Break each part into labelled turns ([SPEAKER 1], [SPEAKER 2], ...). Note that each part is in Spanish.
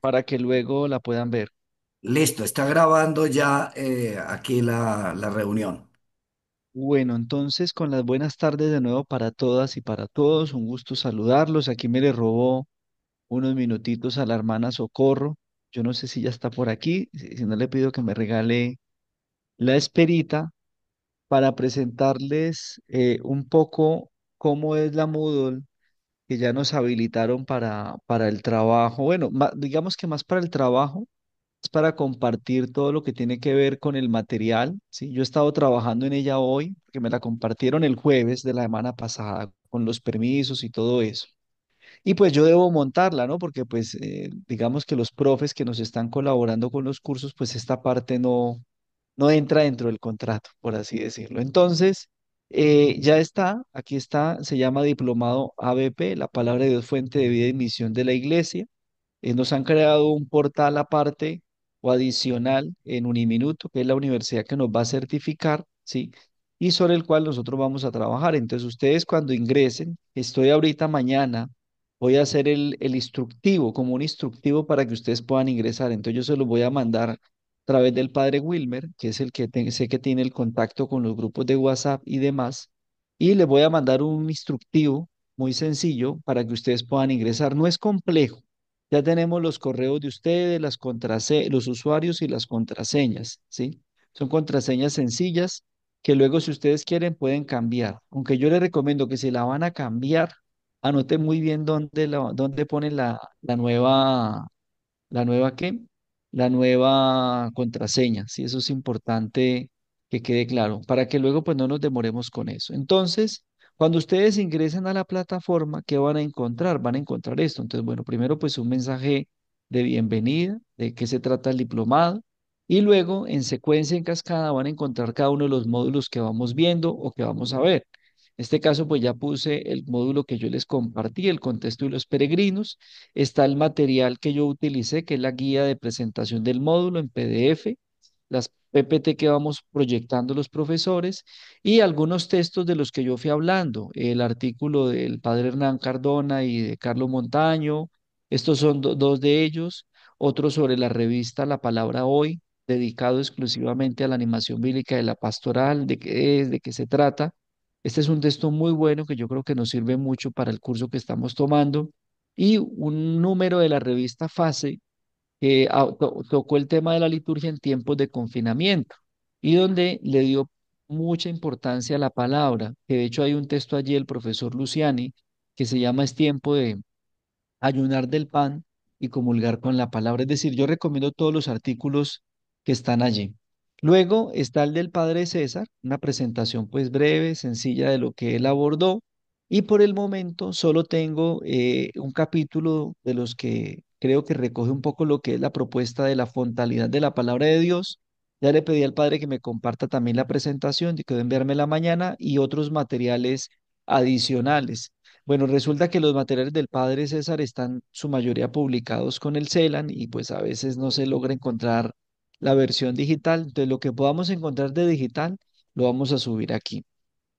[SPEAKER 1] para que luego la puedan ver.
[SPEAKER 2] Listo, está grabando ya aquí la reunión.
[SPEAKER 1] Bueno, entonces con las buenas tardes de nuevo para todas y para todos, un gusto saludarlos. Aquí me le robó unos minutitos a la hermana Socorro. Yo no sé si ya está por aquí, si no le pido que me regale la esperita para presentarles un poco cómo es la Moodle que ya nos habilitaron para el trabajo. Bueno, digamos que más para el trabajo, es para compartir todo lo que tiene que ver con el material, ¿sí? Yo he estado trabajando en ella hoy, porque me la compartieron el jueves de la semana pasada, con los permisos y todo eso. Y pues yo debo montarla, ¿no? Porque pues digamos que los profes que nos están colaborando con los cursos, pues esta parte no entra dentro del contrato, por así decirlo. Entonces, ya está, aquí está, se llama Diplomado ABP, la Palabra de Dios, Fuente de Vida y Misión de la Iglesia. Nos han creado un portal aparte o adicional en Uniminuto, que es la universidad que nos va a certificar, ¿sí? Y sobre el cual nosotros vamos a trabajar. Entonces, ustedes cuando ingresen, estoy ahorita mañana, voy a hacer el instructivo, como un instructivo para que ustedes puedan ingresar. Entonces, yo se los voy a mandar a través del padre Wilmer, que es el que sé que tiene el contacto con los grupos de WhatsApp y demás. Y les voy a mandar un instructivo muy sencillo para que ustedes puedan ingresar. No es complejo. Ya tenemos los correos de ustedes, los usuarios y las contraseñas, ¿sí? Son contraseñas sencillas que luego si ustedes quieren pueden cambiar. Aunque yo les recomiendo que si la van a cambiar, anoten muy bien dónde ponen ¿la nueva qué? La nueva contraseña, sí, eso es importante que quede claro, para que luego pues no nos demoremos con eso. Entonces, cuando ustedes ingresen a la plataforma, ¿qué van a encontrar? Van a encontrar esto. Entonces, bueno, primero pues un mensaje de bienvenida, de qué se trata el diplomado, y luego en secuencia, en cascada, van a encontrar cada uno de los módulos que vamos viendo o que vamos a ver. En este caso, pues ya puse el módulo que yo les compartí, el contexto y los peregrinos. Está el material que yo utilicé, que es la guía de presentación del módulo en PDF, las PPT que vamos proyectando los profesores y algunos textos de los que yo fui hablando, el artículo del padre Hernán Cardona y de Carlos Montaño, estos son dos de ellos, otro sobre la revista La Palabra Hoy, dedicado exclusivamente a la animación bíblica de la pastoral, de qué es, de qué se trata. Este es un texto muy bueno que yo creo que nos sirve mucho para el curso que estamos tomando y un número de la revista Fase que tocó el tema de la liturgia en tiempos de confinamiento y donde le dio mucha importancia a la palabra, que de hecho hay un texto allí del profesor Luciani que se llama Es tiempo de ayunar del pan y comulgar con la palabra. Es decir, yo recomiendo todos los artículos que están allí. Luego está el del padre César, una presentación pues breve, sencilla de lo que él abordó. Y por el momento solo tengo un capítulo de los que creo que recoge un poco lo que es la propuesta de la fontalidad de la palabra de Dios. Ya le pedí al padre que me comparta también la presentación, que debe enviármela mañana y otros materiales adicionales. Bueno, resulta que los materiales del padre César están su mayoría publicados con el CELAN y pues a veces no se logra encontrar la versión digital. Entonces lo que podamos encontrar de digital lo vamos a subir aquí.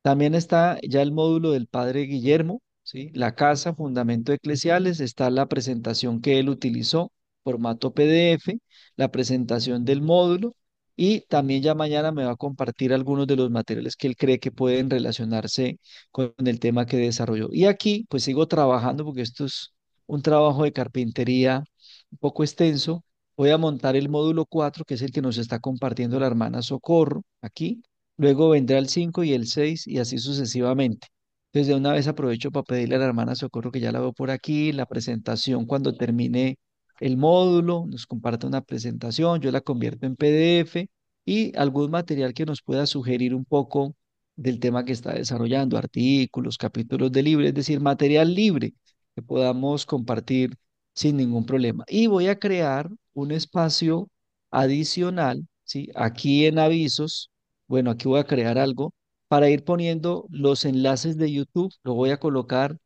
[SPEAKER 1] También está ya el módulo del padre Guillermo, ¿sí? La casa, fundamento eclesiales, está la presentación que él utilizó, formato PDF, la presentación del módulo y también ya mañana me va a compartir algunos de los materiales que él cree que pueden relacionarse con el tema que desarrolló. Y aquí pues sigo trabajando porque esto es un trabajo de carpintería un poco extenso. Voy a montar el módulo 4 que es el que nos está compartiendo la hermana Socorro aquí. Luego vendrá el 5 y el 6 y así sucesivamente. Entonces, de una vez aprovecho para pedirle a la hermana Socorro, que ya la veo por aquí, la presentación cuando termine el módulo, nos comparte una presentación, yo la convierto en PDF y algún material que nos pueda sugerir un poco del tema que está desarrollando, artículos, capítulos de libre, es decir, material libre que podamos compartir sin ningún problema. Y voy a crear un espacio adicional, ¿sí? Aquí en avisos, bueno, aquí voy a crear algo para ir poniendo los enlaces de YouTube, lo voy a colocar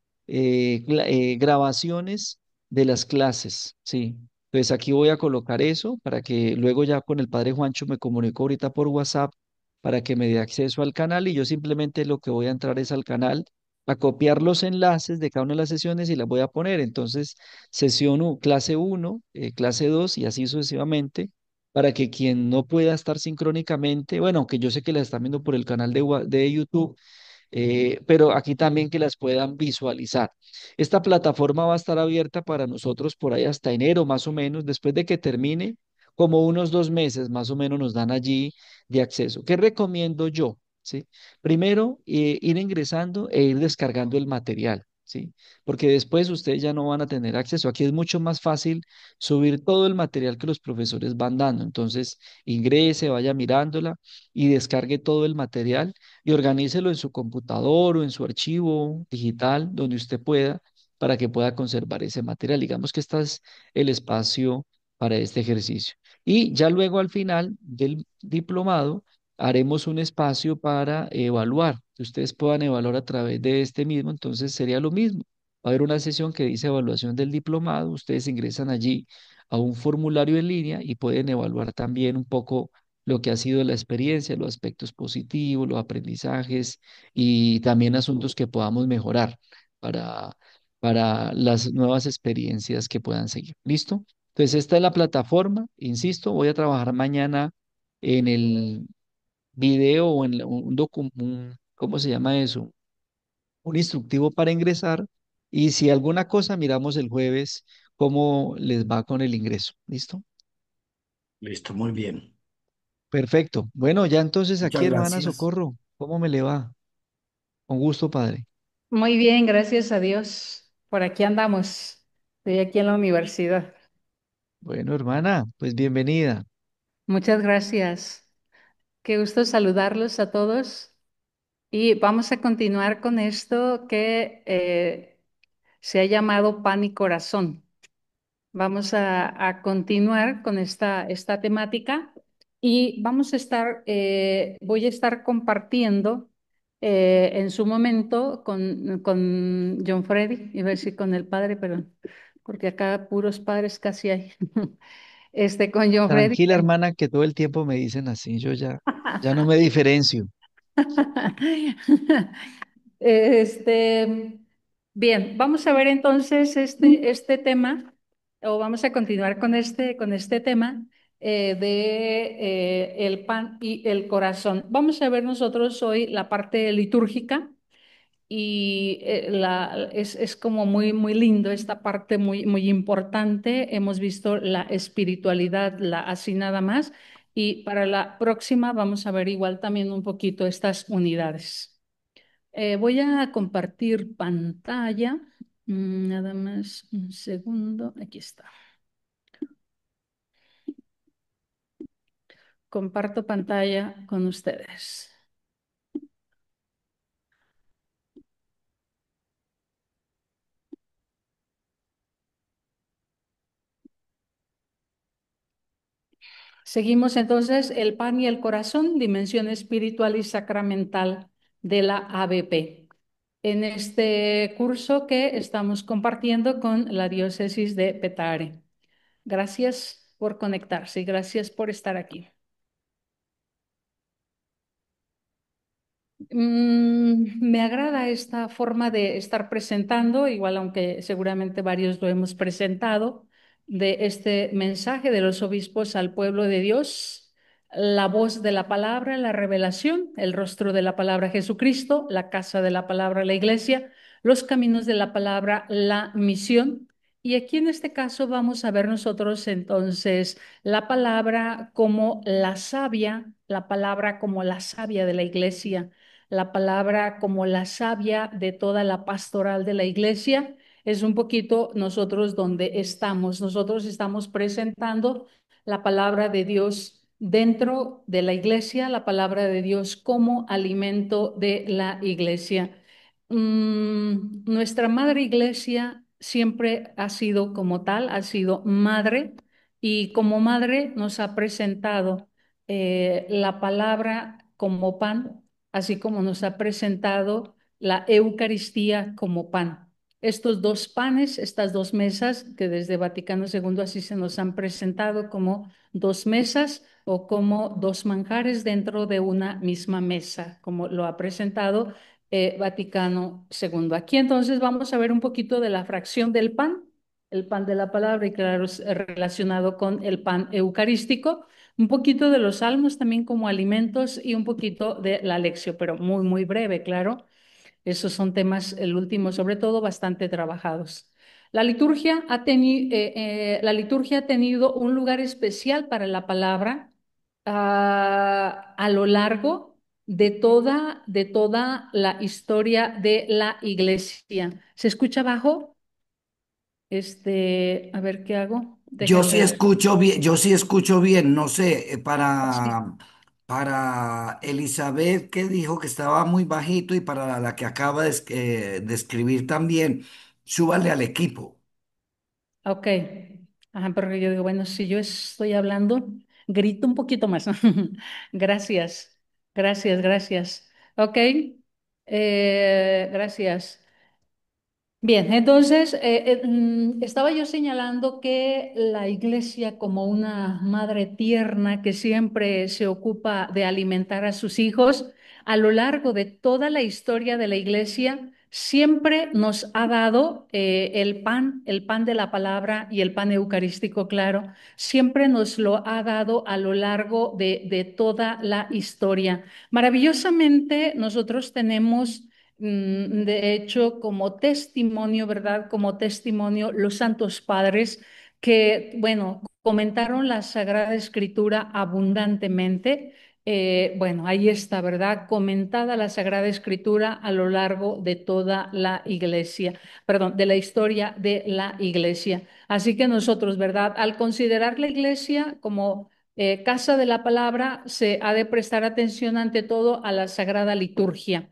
[SPEAKER 1] grabaciones de las clases, ¿sí? Entonces aquí voy a colocar eso para que luego ya con el padre Juancho me comunico ahorita por WhatsApp para que me dé acceso al canal y yo simplemente lo que voy a entrar es al canal a copiar los enlaces de cada una de las sesiones y las voy a poner. Entonces, sesión clase uno, clase 2 y así sucesivamente, para que quien no pueda estar sincrónicamente, bueno, aunque yo sé que la están viendo por el canal de YouTube, pero aquí también que las puedan visualizar. Esta plataforma va a estar abierta para nosotros por ahí hasta enero más o menos, después de que termine, como unos 2 meses más o menos nos dan allí de acceso. ¿Qué recomiendo yo? ¿Sí? Primero, ir ingresando e ir descargando el material. ¿Sí? Porque después ustedes ya no van a tener acceso. Aquí es mucho más fácil subir todo el material que los profesores van dando. Entonces, ingrese, vaya mirándola y descargue todo el material y organícelo en su computador o en su archivo digital, donde usted pueda, para que pueda conservar ese material. Digamos que este es el espacio para este ejercicio. Y ya luego al final del diplomado haremos un espacio para evaluar, que ustedes puedan evaluar a través de este mismo, entonces sería lo mismo. Va a haber una sesión que dice evaluación del diplomado, ustedes ingresan allí a un formulario en línea y pueden evaluar también un poco lo que ha sido la experiencia, los aspectos positivos, los aprendizajes y también asuntos que podamos mejorar para, para las nuevas experiencias que puedan seguir. ¿Listo? Entonces, esta es la plataforma, insisto, voy a trabajar mañana en el video o en ¿cómo se llama eso? Un instructivo para ingresar y si alguna cosa miramos el jueves cómo les va con el ingreso. ¿Listo?
[SPEAKER 2] Listo, muy bien.
[SPEAKER 1] Perfecto. Bueno, ya entonces aquí,
[SPEAKER 2] Muchas
[SPEAKER 1] hermana
[SPEAKER 2] gracias.
[SPEAKER 1] Socorro, ¿cómo me le va? Con gusto, padre.
[SPEAKER 3] Muy bien, gracias a Dios. Por aquí andamos. Estoy aquí en la universidad.
[SPEAKER 1] Bueno, hermana, pues bienvenida.
[SPEAKER 3] Muchas gracias. Qué gusto saludarlos a todos. Y vamos a continuar con esto que se ha llamado pan y corazón. Vamos a continuar con esta temática y vamos a estar, voy a estar compartiendo en su momento con John Freddy, iba a decir con el padre, pero porque acá puros padres casi hay, con John Freddy.
[SPEAKER 1] Tranquila, hermana, que todo el tiempo me dicen así, yo ya no me diferencio.
[SPEAKER 3] Este, bien, vamos a ver entonces este tema, o vamos a continuar con este tema de el pan y el corazón. Vamos a ver nosotros hoy la parte litúrgica y es como muy lindo esta parte, muy importante. Hemos visto la espiritualidad, así nada más, y para la próxima vamos a ver igual también un poquito estas unidades. Voy a compartir pantalla. Nada más un segundo. Aquí está. Comparto pantalla con ustedes. Seguimos entonces el pan y el corazón, dimensión espiritual y sacramental de la ABP. En este curso que estamos compartiendo con la diócesis de Petare. Gracias por conectarse y gracias por estar aquí. Me agrada esta forma de estar presentando, igual aunque seguramente varios lo hemos presentado, de este mensaje de los obispos al pueblo de Dios, la voz de la palabra, la revelación, el rostro de la palabra Jesucristo, la casa de la palabra, la iglesia, los caminos de la palabra, la misión. Y aquí en este caso vamos a ver nosotros entonces la palabra como la sabia, la palabra como la sabia de la iglesia, la palabra como la savia de toda la pastoral de la iglesia. Es un poquito nosotros donde estamos. Nosotros estamos presentando la palabra de Dios dentro de la iglesia, la palabra de Dios como alimento de la iglesia. Nuestra madre iglesia siempre ha sido como tal, ha sido madre y como madre nos ha presentado la palabra como pan, así como nos ha presentado la Eucaristía como pan. Estos dos panes, estas dos mesas, que desde Vaticano II así se nos han presentado como dos mesas o como dos manjares dentro de una misma mesa, como lo ha presentado Vaticano II. Aquí entonces vamos a ver un poquito de la fracción del pan, el pan de la palabra, y claro, es relacionado con el pan eucarístico, un poquito de los salmos también como alimentos y un poquito de la lección, pero muy, muy breve, claro. Esos son temas, el último sobre todo, bastante trabajados. La liturgia ha tenido un lugar especial para la palabra a lo largo de toda la historia de la iglesia. ¿Se escucha bajo? A ver qué hago.
[SPEAKER 2] Yo sí
[SPEAKER 3] Déjenme.
[SPEAKER 2] escucho bien, yo sí escucho bien, no sé,
[SPEAKER 3] Sí.
[SPEAKER 2] para Elizabeth que dijo que estaba muy bajito y para la que acaba de escribir también, súbale al equipo.
[SPEAKER 3] Ok. Ajá, pero yo digo, bueno, si yo estoy hablando, grito un poquito más. Gracias, gracias, gracias. Ok, gracias. Bien, entonces estaba yo señalando que la iglesia como una madre tierna que siempre se ocupa de alimentar a sus hijos, a lo largo de toda la historia de la iglesia, siempre nos ha dado el pan de la palabra y el pan eucarístico, claro, siempre nos lo ha dado a lo largo de toda la historia. Maravillosamente, nosotros tenemos de hecho, como testimonio, ¿verdad? Como testimonio, los santos padres que, bueno, comentaron la Sagrada Escritura abundantemente. Bueno, ahí está, ¿verdad? Comentada la Sagrada Escritura a lo largo de toda la iglesia, perdón, de la historia de la iglesia. Así que nosotros, ¿verdad? Al considerar la iglesia como casa de la palabra, se ha de prestar atención ante todo a la Sagrada Liturgia.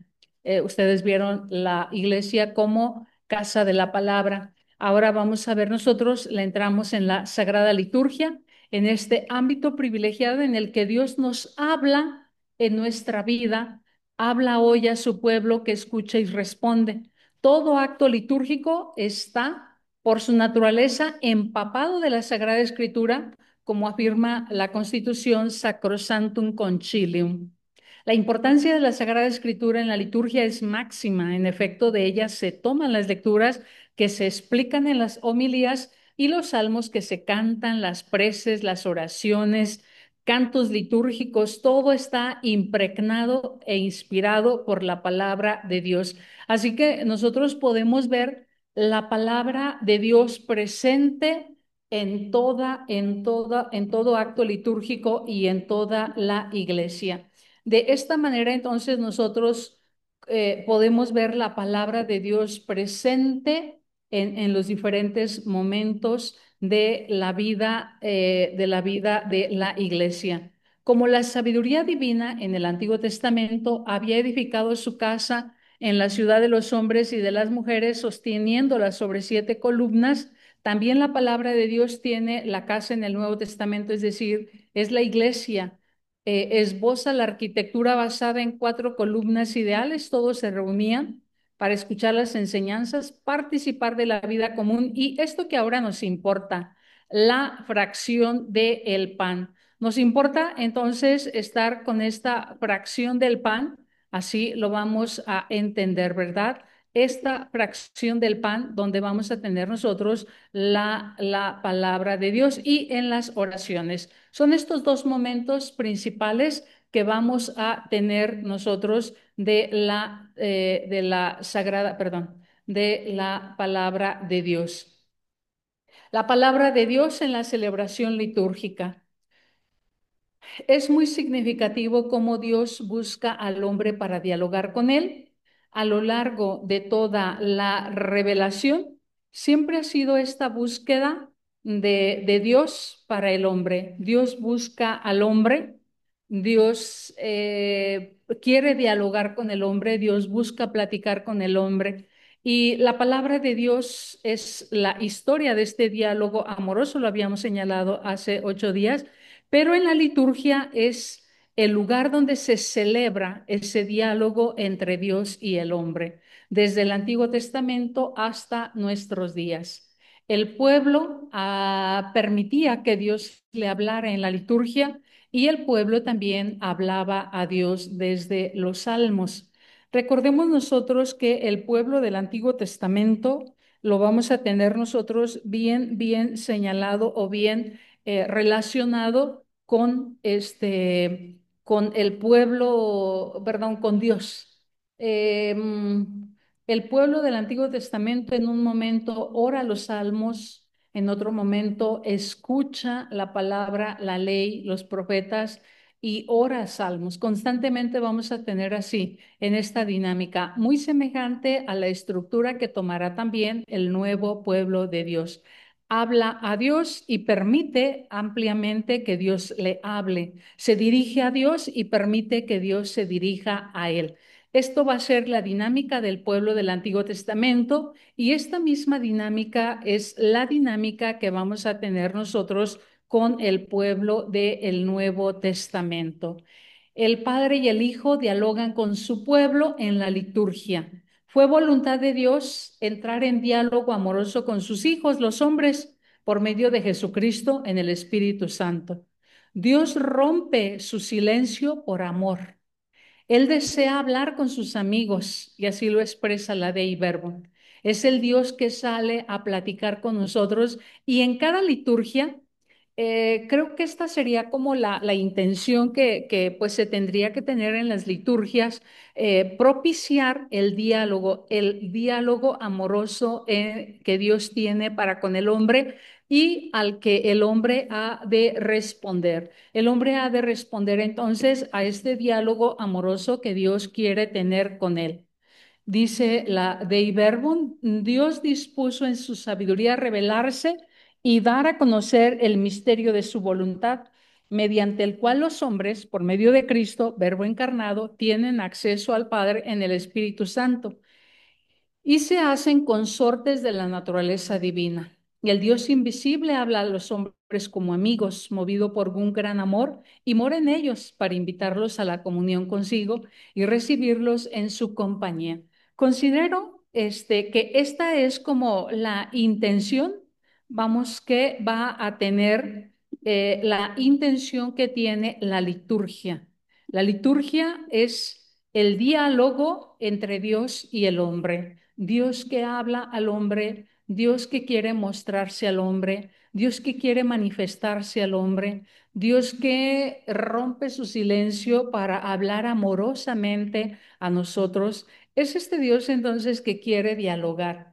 [SPEAKER 3] Ustedes vieron la iglesia como casa de la palabra. Ahora vamos a ver nosotros, le entramos en la Sagrada Liturgia, en este ámbito privilegiado en el que Dios nos habla en nuestra vida, habla hoy a su pueblo que escucha y responde. Todo acto litúrgico está, por su naturaleza, empapado de la Sagrada Escritura, como afirma la Constitución Sacrosanctum Concilium. La importancia de la Sagrada Escritura en la liturgia es máxima. En efecto, de ella se toman las lecturas que se explican en las homilías y los salmos que se cantan, las preces, las oraciones, cantos litúrgicos, todo está impregnado e inspirado por la palabra de Dios. Así que nosotros podemos ver la palabra de Dios presente en todo acto litúrgico y en toda la iglesia. De esta manera, entonces, nosotros podemos ver la palabra de Dios presente en los diferentes momentos de la vida de la iglesia. Como la sabiduría divina en el Antiguo Testamento había edificado su casa en la ciudad de los hombres y de las mujeres, sosteniéndola sobre 7 columnas, también la palabra de Dios tiene la casa en el Nuevo Testamento, es decir, es la iglesia. Esboza la arquitectura basada en 4 columnas ideales. Todos se reunían para escuchar las enseñanzas, participar de la vida común y esto que ahora nos importa, la fracción del pan. Nos importa entonces estar con esta fracción del pan, así lo vamos a entender, ¿verdad? Esta fracción del pan donde vamos a tener nosotros la palabra de Dios y en las oraciones. Son estos 2 momentos principales que vamos a tener nosotros de la sagrada, perdón, de la palabra de Dios. La palabra de Dios en la celebración litúrgica. Es muy significativo cómo Dios busca al hombre para dialogar con él. A lo largo de toda la revelación, siempre ha sido esta búsqueda de Dios para el hombre. Dios busca al hombre, Dios quiere dialogar con el hombre, Dios busca platicar con el hombre. Y la palabra de Dios es la historia de este diálogo amoroso, lo habíamos señalado hace 8 días, pero en la liturgia es el lugar donde se celebra ese diálogo entre Dios y el hombre, desde el Antiguo Testamento hasta nuestros días. El pueblo permitía que Dios le hablara en la liturgia y el pueblo también hablaba a Dios desde los salmos. Recordemos nosotros que el pueblo del Antiguo Testamento lo vamos a tener nosotros bien señalado o bien relacionado con con el pueblo, perdón, con Dios. El pueblo del Antiguo Testamento en un momento ora los salmos, en otro momento escucha la palabra, la ley, los profetas y ora salmos. Constantemente vamos a tener así en esta dinámica muy semejante a la estructura que tomará también el nuevo pueblo de Dios. Habla a Dios y permite ampliamente que Dios le hable. Se dirige a Dios y permite que Dios se dirija a él. Esto va a ser la dinámica del pueblo del Antiguo Testamento y esta misma dinámica es la dinámica que vamos a tener nosotros con el pueblo del Nuevo Testamento. El Padre y el Hijo dialogan con su pueblo en la liturgia. Fue voluntad de Dios entrar en diálogo amoroso con sus hijos, los hombres, por medio de Jesucristo en el Espíritu Santo. Dios rompe su silencio por amor. Él desea hablar con sus amigos y así lo expresa la Dei Verbum. Es el Dios que sale a platicar con nosotros y en cada liturgia creo que esta sería como la intención que pues se tendría que tener en las liturgias, propiciar el diálogo amoroso que Dios tiene para con el hombre y al que el hombre ha de responder. El hombre ha de responder entonces a este diálogo amoroso que Dios quiere tener con él. Dice la Dei Verbum, Dios dispuso en su sabiduría revelarse y dar a conocer el misterio de su voluntad, mediante el cual los hombres, por medio de Cristo, Verbo encarnado, tienen acceso al Padre en el Espíritu Santo y se hacen consortes de la naturaleza divina. Y el Dios invisible habla a los hombres como amigos, movido por un gran amor, y mora en ellos para invitarlos a la comunión consigo y recibirlos en su compañía. Considero que esta es como la intención, vamos, que va a tener la intención que tiene la liturgia. La liturgia es el diálogo entre Dios y el hombre. Dios que habla al hombre, Dios que quiere mostrarse al hombre, Dios que quiere manifestarse al hombre, Dios que rompe su silencio para hablar amorosamente a nosotros. Es este Dios entonces que quiere dialogar.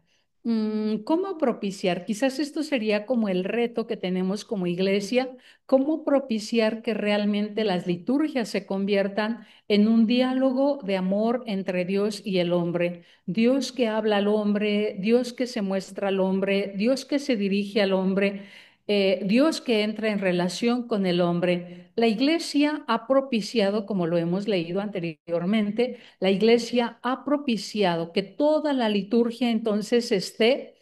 [SPEAKER 3] ¿Cómo propiciar? Quizás esto sería como el reto que tenemos como iglesia, cómo propiciar que realmente las liturgias se conviertan en un diálogo de amor entre Dios y el hombre. Dios que habla al hombre, Dios que se muestra al hombre, Dios que se dirige al hombre, Dios que entra en relación con el hombre. La iglesia ha propiciado, como lo hemos leído anteriormente, la iglesia ha propiciado que toda la liturgia entonces esté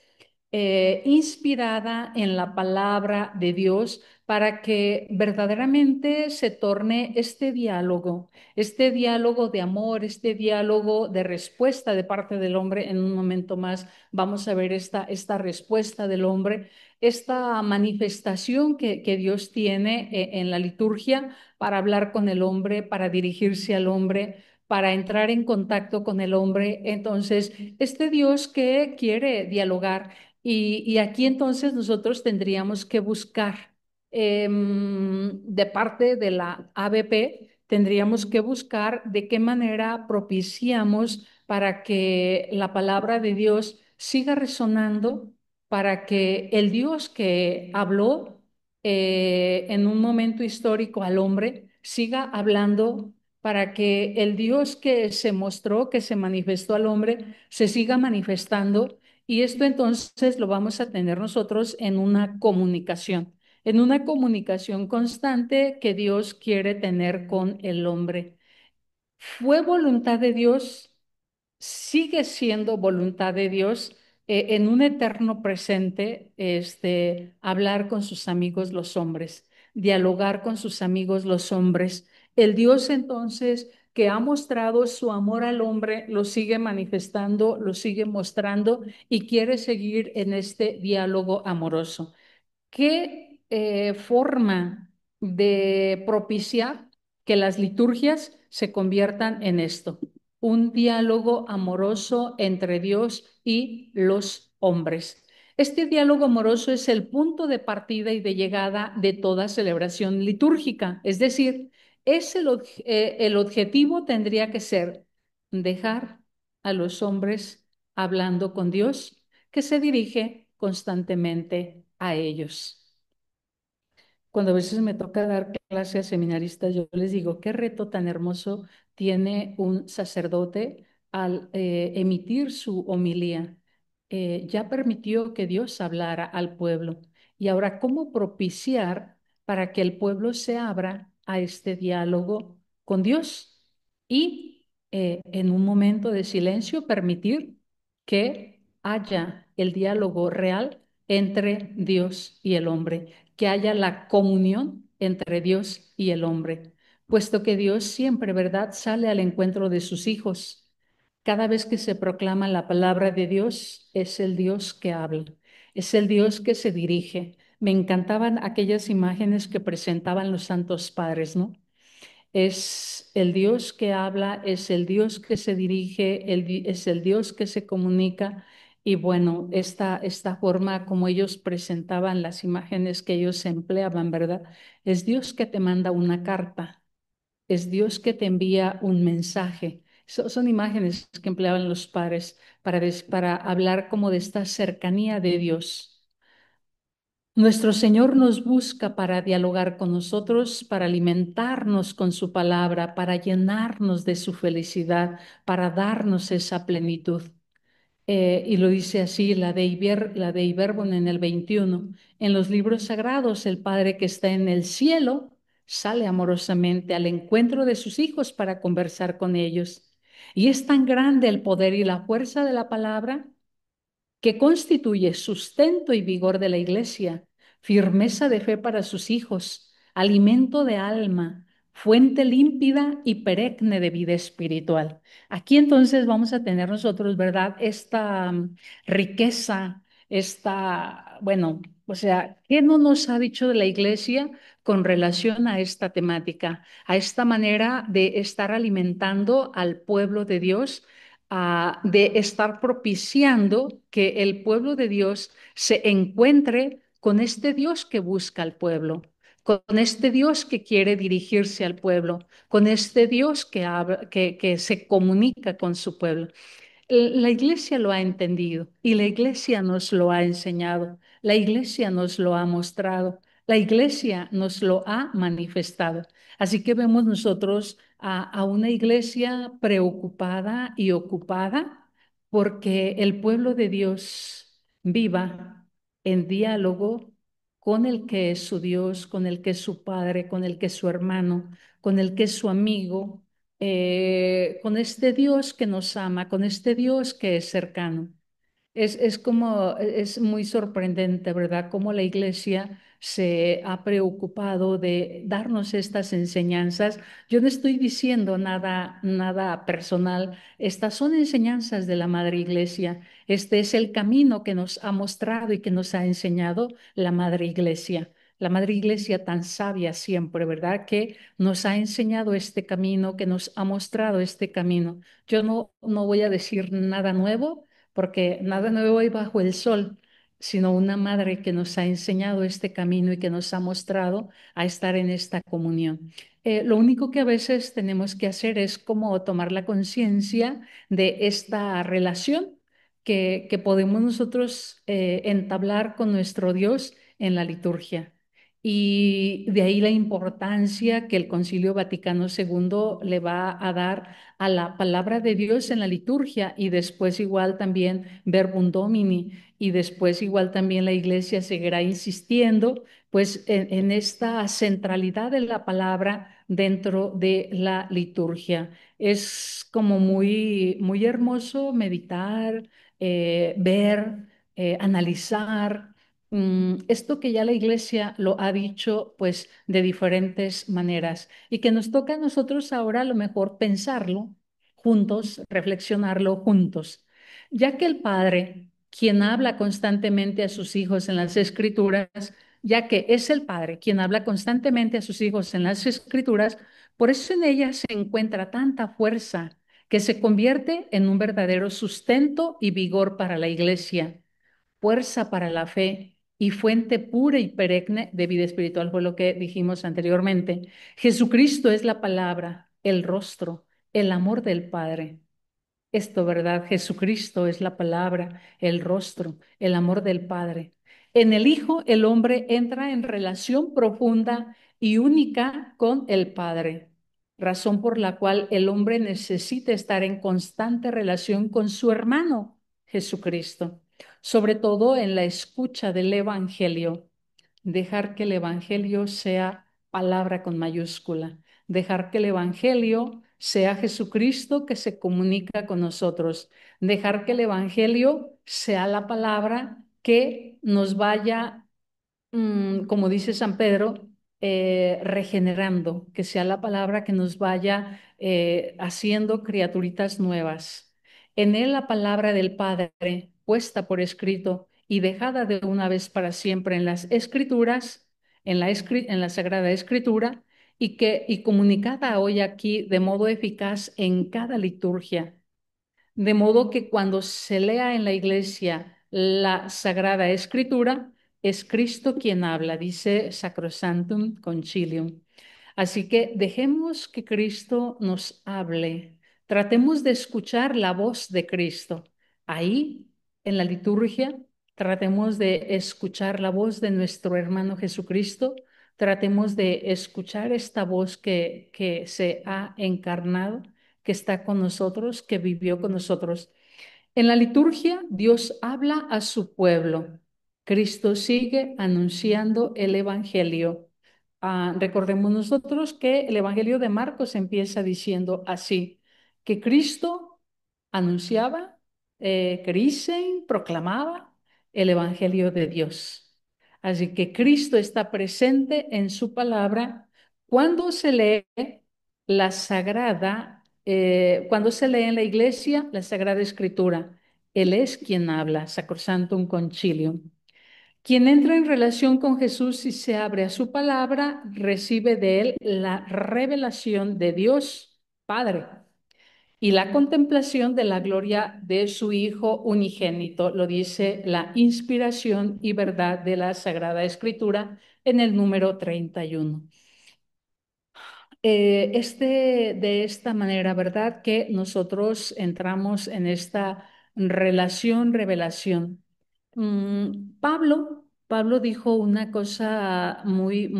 [SPEAKER 3] inspirada en la palabra de Dios para que verdaderamente se torne este diálogo de amor, este diálogo de respuesta de parte del hombre. En un momento más vamos a ver esta respuesta del hombre, esta manifestación que Dios tiene en la liturgia para hablar con el hombre, para dirigirse al hombre, para entrar en contacto con el hombre. Entonces, este Dios que quiere dialogar y aquí entonces nosotros tendríamos que buscar de parte de la ABP, tendríamos que buscar de qué manera propiciamos para que la palabra de Dios siga resonando, para que el Dios que habló en un momento histórico al hombre siga hablando, para que el Dios que se mostró, que se manifestó al hombre, se siga manifestando y esto entonces lo vamos a tener nosotros en una comunicación constante que Dios quiere tener con el hombre. Fue voluntad de Dios, sigue siendo voluntad de Dios en un eterno presente, hablar con sus amigos los hombres, dialogar con sus amigos los hombres. El Dios entonces que ha mostrado su amor al hombre, lo sigue manifestando, lo sigue mostrando y quiere seguir en este diálogo amoroso. ¿Qué forma de propiciar que las liturgias se conviertan en esto? un diálogo amoroso entre Dios y los hombres. Este diálogo amoroso es el punto de partida y de llegada de toda celebración litúrgica, es decir, el objetivo tendría que ser dejar a los hombres hablando con Dios, que se dirige constantemente a ellos. Cuando a veces me toca dar clase a seminaristas, yo les digo, qué reto tan hermoso tiene un sacerdote al emitir su homilía. Ya permitió que Dios hablara al pueblo. Y ahora, ¿cómo propiciar para que el pueblo se abra a este diálogo con Dios? Y en un momento de silencio, permitir que haya el diálogo real entre Dios y el hombre, que haya la comunión entre Dios y el hombre, puesto que Dios siempre, ¿verdad?, sale al encuentro de sus hijos. Cada vez que se proclama la palabra de Dios, es el Dios que habla, es el Dios que se dirige. Me encantaban aquellas imágenes que presentaban los santos padres, ¿no? Es el Dios que habla, es el Dios que se dirige, es el Dios que se comunica. Y bueno, esta forma como ellos presentaban las imágenes que ellos empleaban, ¿verdad? Es Dios que te manda una carta, es Dios que te envía un mensaje. Son imágenes que empleaban los padres para hablar como de esta cercanía de Dios. Nuestro Señor nos busca para dialogar con nosotros, para alimentarnos con su palabra, para llenarnos de su felicidad, para darnos esa plenitud. Y lo dice así la Dei Verbum en el 21. En los libros sagrados, el Padre que está en el cielo sale amorosamente al encuentro de sus hijos para conversar con ellos. Y es tan grande el poder y la fuerza de la palabra que constituye sustento y vigor de la Iglesia, firmeza de fe para sus hijos, alimento de alma, fuente límpida y perenne de vida espiritual. Aquí entonces vamos a tener nosotros, ¿verdad? Esta riqueza, bueno, o sea, ¿qué no nos ha dicho de la Iglesia con relación a esta temática, a esta manera de estar alimentando al pueblo de Dios? De estar propiciando que el pueblo de Dios se encuentre con este Dios que busca al pueblo, con este Dios que quiere dirigirse al pueblo, con este Dios que se comunica con su pueblo. La iglesia lo ha entendido y la iglesia nos lo ha enseñado, la iglesia nos lo ha mostrado, la iglesia nos lo ha manifestado. Así que vemos nosotros a una iglesia preocupada y ocupada porque el pueblo de Dios viva en diálogo con el que es su Dios, con el que es su Padre, con el que es su hermano, con el que es su amigo, con este Dios que nos ama, con este Dios que es cercano. Es muy sorprendente, ¿verdad? Cómo la iglesia se ha preocupado de darnos estas enseñanzas. Yo no estoy diciendo nada personal. Estas son enseñanzas de la Madre Iglesia. Este es el camino que nos ha mostrado y que nos ha enseñado la Madre Iglesia. La Madre Iglesia tan sabia siempre, ¿verdad? Que nos ha enseñado este camino, que nos ha mostrado este camino. Yo no voy a decir nada nuevo porque nada nuevo hay bajo el sol, sino una madre que nos ha enseñado este camino y que nos ha mostrado a estar en esta comunión. Lo único que a veces tenemos que hacer es como tomar la conciencia de esta relación que podemos nosotros entablar con nuestro Dios en la liturgia. Y de ahí la importancia que el Concilio Vaticano II le va a dar a la palabra de Dios en la liturgia y después igual también Verbum Domini y después igual también la iglesia seguirá insistiendo pues en esta centralidad de la palabra dentro de la liturgia. Es como muy hermoso meditar, ver, analizar. Esto que ya la iglesia lo ha dicho pues de diferentes maneras y que nos toca a nosotros ahora a lo mejor pensarlo juntos, reflexionarlo juntos, ya que el Padre, quien habla constantemente a sus hijos en las Escrituras, ya que es el Padre quien habla constantemente a sus hijos en las Escrituras, por eso en ellas se encuentra tanta fuerza que se convierte en un verdadero sustento y vigor para la iglesia, fuerza para la fe y fuente pura y perenne de vida espiritual, fue lo que dijimos anteriormente. Jesucristo es la palabra, el rostro, el amor del Padre. Esto, ¿verdad? Jesucristo es la palabra, el rostro, el amor del Padre. En el Hijo, el hombre entra en relación profunda y única con el Padre, razón por la cual el hombre necesita estar en constante relación con su hermano, Jesucristo, sobre todo en la escucha del Evangelio. Dejar que el Evangelio sea palabra con mayúscula, dejar que el Evangelio sea Jesucristo que se comunica con nosotros, dejar que el Evangelio sea la palabra que nos vaya, como dice San Pedro, regenerando, que sea la palabra que nos vaya haciendo criaturitas nuevas. En él la palabra del Padre, puesta por escrito y dejada de una vez para siempre en las Escrituras, en la Sagrada Escritura, y comunicada hoy aquí de modo eficaz en cada liturgia. De modo que cuando se lea en la iglesia la Sagrada Escritura, es Cristo quien habla, dice Sacrosanctum Concilium. Así que dejemos que Cristo nos hable. Tratemos de escuchar la voz de Cristo. Ahí, en la liturgia, tratemos de escuchar la voz de nuestro hermano Jesucristo. Tratemos de escuchar esta voz que se ha encarnado, que está con nosotros, que vivió con nosotros. En la liturgia, Dios habla a su pueblo. Cristo sigue anunciando el Evangelio. Recordemos nosotros que el Evangelio de Marcos empieza diciendo así, que Cristo anunciaba, Crisen, proclamaba el Evangelio de Dios. Así que Cristo está presente en su palabra cuando se lee la Sagrada, cuando se lee en la iglesia la Sagrada Escritura. Él es quien habla, Sacrosanctum Concilium. Quien entra en relación con Jesús y se abre a su palabra, recibe de él la revelación de Dios Padre y la contemplación de la gloria de su Hijo unigénito, lo dice la inspiración y verdad de la Sagrada Escritura en el número 31. De esta manera, ¿verdad? Que nosotros entramos en esta relación, revelación. Pablo dijo una cosa muy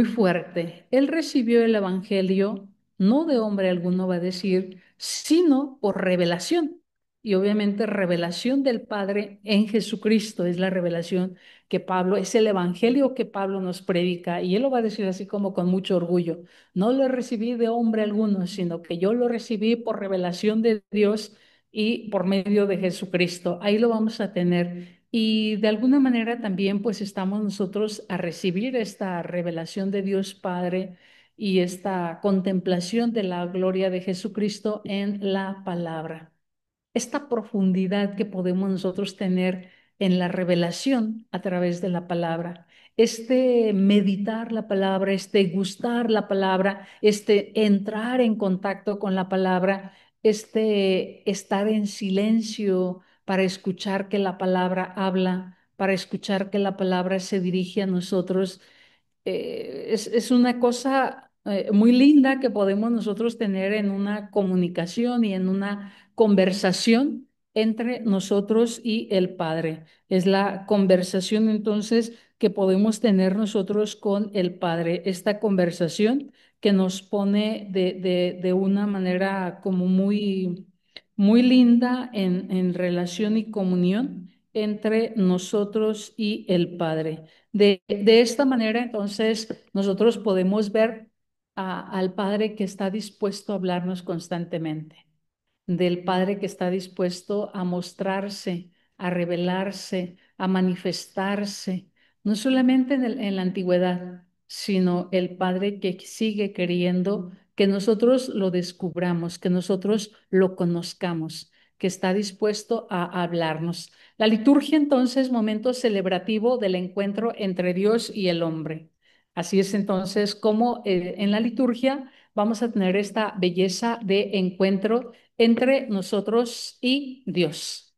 [SPEAKER 3] fuerte. Él recibió el Evangelio no de hombre alguno, va a decir, sino por revelación. Y obviamente revelación del Padre en Jesucristo es la revelación que Pablo, es el Evangelio que Pablo nos predica. Y él lo va a decir así como con mucho orgullo. No lo recibí de hombre alguno, sino que yo lo recibí por revelación de Dios y por medio de Jesucristo. Ahí lo vamos a tener. Y de alguna manera también pues estamos nosotros a recibir esta revelación de Dios Padre y esta contemplación de la gloria de Jesucristo en la palabra. Esta profundidad que podemos nosotros tener en la revelación a través de la palabra, este meditar la palabra, este gustar la palabra, este entrar en contacto con la palabra, este estar en silencio para escuchar que la palabra habla, para escuchar que la palabra se dirige a nosotros, es una cosa muy linda que podemos nosotros tener en una comunicación y en una conversación entre nosotros y el Padre. Es la conversación entonces que podemos tener nosotros con el Padre, esta conversación que nos pone de una manera como muy linda en relación y comunión entre nosotros y el Padre. De esta manera, entonces, nosotros podemos ver al Padre que está dispuesto a hablarnos constantemente, del Padre que está dispuesto a mostrarse, a revelarse, a manifestarse, no solamente en la antigüedad, sino el Padre que sigue queriendo que nosotros lo descubramos, que nosotros lo conozcamos, que está dispuesto a hablarnos. La liturgia entonces, momento celebrativo del encuentro entre Dios y el hombre. Así es entonces como en la liturgia vamos a tener esta belleza de encuentro entre nosotros y Dios.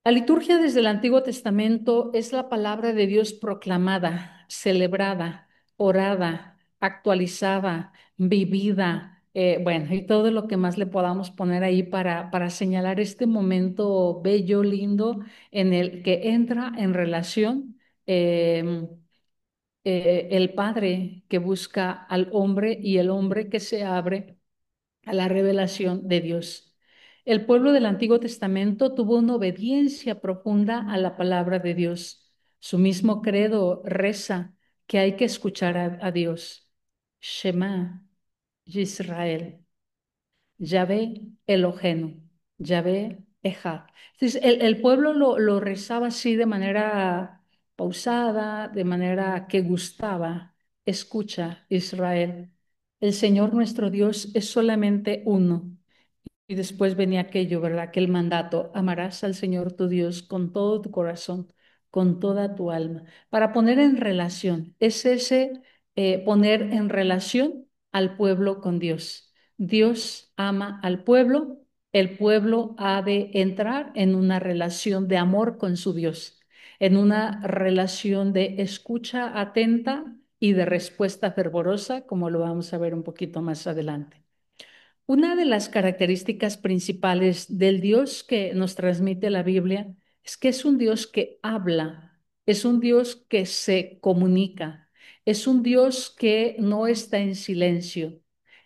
[SPEAKER 3] La liturgia desde el Antiguo Testamento es la palabra de Dios proclamada, celebrada, orada, actualizada, vivida, bueno, y todo lo que más le podamos poner ahí para señalar este momento bello, lindo, en el que entra en relación eh, el Padre que busca al hombre y el hombre que se abre a la revelación de Dios. El pueblo del Antiguo Testamento tuvo una obediencia profunda a la palabra de Dios. Su mismo credo reza que hay que escuchar a Dios. Shema Yisrael, Yahvé Elohenu, Yahvé Echad. Entonces, el pueblo lo rezaba así de manera pausada, de manera que gustaba. Escucha, Israel, el Señor nuestro Dios es solamente uno. Y después venía aquello, ¿verdad? Aquel mandato, amarás al Señor tu Dios con todo tu corazón, con toda tu alma, para poner en relación, es ese poner en relación al pueblo con Dios. Dios ama al pueblo, el pueblo ha de entrar en una relación de amor con su Dios, en una relación de escucha atenta y de respuesta fervorosa, como lo vamos a ver un poquito más adelante. Una de las características principales del Dios que nos transmite la Biblia es que es un Dios que habla, es un Dios que se comunica, es un Dios que no está en silencio,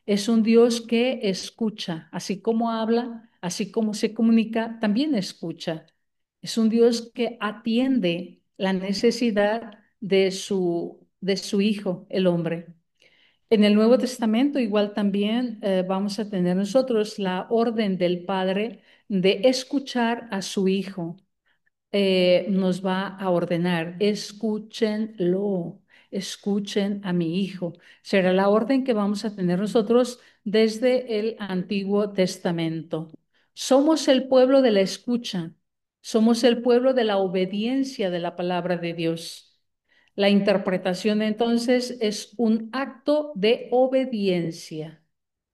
[SPEAKER 3] es un Dios que escucha, así como habla, así como se comunica, también escucha. Es un Dios que atiende la necesidad de su Hijo, el hombre. En el Nuevo Testamento igual también vamos a tener nosotros la orden del Padre de escuchar a su Hijo. Nos va a ordenar, escúchenlo, escuchen a mi Hijo. Será la orden que vamos a tener nosotros desde el Antiguo Testamento. Somos el pueblo de la escucha, somos el pueblo de la obediencia de la palabra de Dios. La interpretación entonces es un acto de obediencia.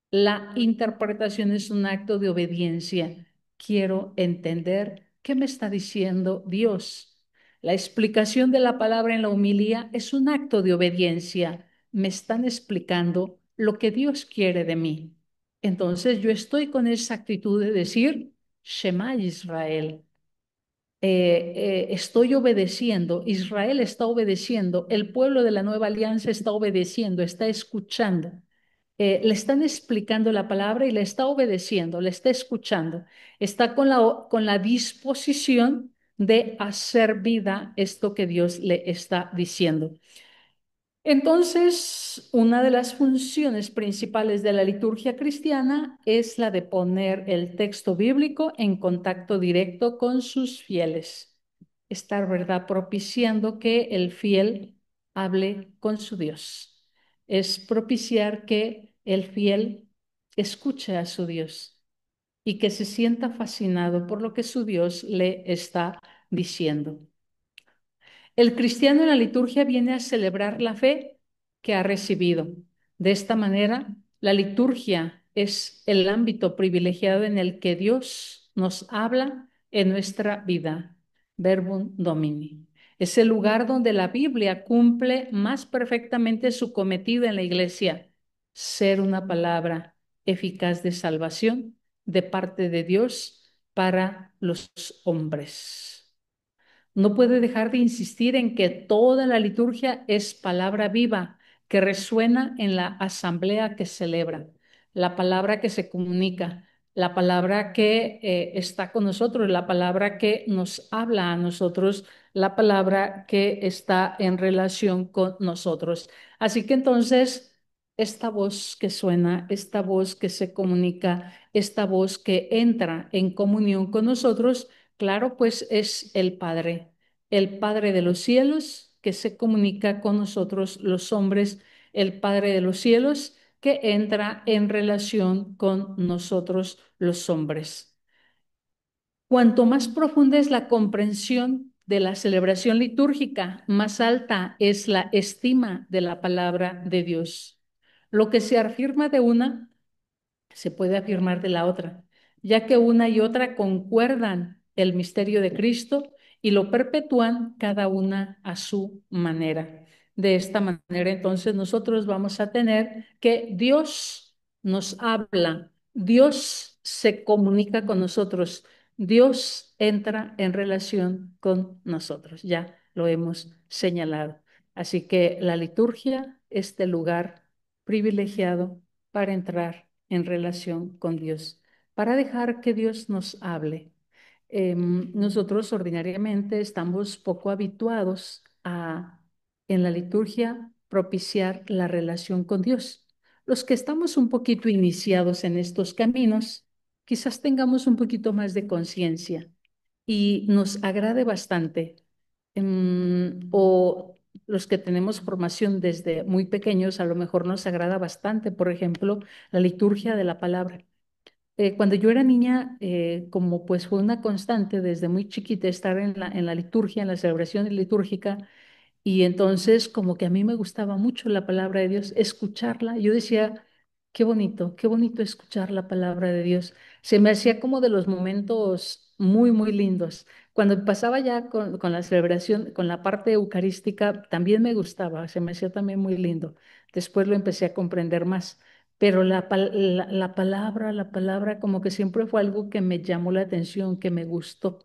[SPEAKER 3] La interpretación es un acto de obediencia. Quiero entender qué me está diciendo Dios. La explicación de la palabra en la homilía es un acto de obediencia. Me están explicando lo que Dios quiere de mí. Entonces yo estoy con esa actitud de decir, Shema Israel, estoy obedeciendo, Israel está obedeciendo, el pueblo de la nueva alianza está obedeciendo, está escuchando. Le están explicando la palabra y le está obedeciendo, le está escuchando, está con la disposición de hacer vida esto que Dios le está diciendo. Entonces, una de las funciones principales de la liturgia cristiana es la de poner el texto bíblico en contacto directo con sus fieles. Estar, ¿verdad?, propiciando que el fiel hable con su Dios. Es propiciar que el fiel escuche a su Dios y que se sienta fascinado por lo que su Dios le está diciendo. El cristiano en la liturgia viene a celebrar la fe que ha recibido. De esta manera, la liturgia es el ámbito privilegiado en el que Dios nos habla en nuestra vida. Verbum Domini. Es el lugar donde la Biblia cumple más perfectamente su cometido en la iglesia, ser una palabra eficaz de salvación de parte de Dios para los hombres. No puede dejar de insistir en que toda la liturgia es palabra viva que resuena en la asamblea que celebra, la palabra que se comunica, la palabra que está con nosotros, la palabra que nos habla a nosotros, la palabra que está en relación con nosotros. Así que entonces, esta voz que suena, esta voz que se comunica, esta voz que entra en comunión con nosotros, claro, pues es el Padre de los cielos que se comunica con nosotros los hombres, el Padre de los cielos que entra en relación con nosotros los hombres. Cuanto más profunda es la comprensión de la celebración litúrgica, más alta es la estima de la palabra de Dios. Lo que se afirma de una se puede afirmar de la otra, ya que una y otra concuerdan el misterio de Cristo y lo perpetúan cada una a su manera. De esta manera, entonces, nosotros vamos a tener que Dios nos habla, Dios se comunica con nosotros, Dios entra en relación con nosotros. Ya lo hemos señalado. Así que la liturgia es el lugar privilegiado para entrar en relación con Dios, para dejar que Dios nos hable. Nosotros ordinariamente estamos poco habituados a, en la liturgia, propiciar la relación con Dios. Los que estamos un poquito iniciados en estos caminos, quizás tengamos un poquito más de conciencia y nos agrade bastante. O los que tenemos formación desde muy pequeños, a lo mejor nos agrada bastante, por ejemplo, la liturgia de la palabra. Cuando yo era niña, como pues fue una constante desde muy chiquita estar en la liturgia, en la celebración litúrgica, y entonces como que a mí me gustaba mucho la palabra de Dios, escucharla. Yo decía, qué bonito escuchar la palabra de Dios. Se me hacía como de los momentos muy, muy lindos. Cuando pasaba ya con la celebración, con la parte eucarística, también me gustaba, se me hacía también muy lindo. Después lo empecé a comprender más. Pero la palabra como que siempre fue algo que me llamó la atención, que me gustó.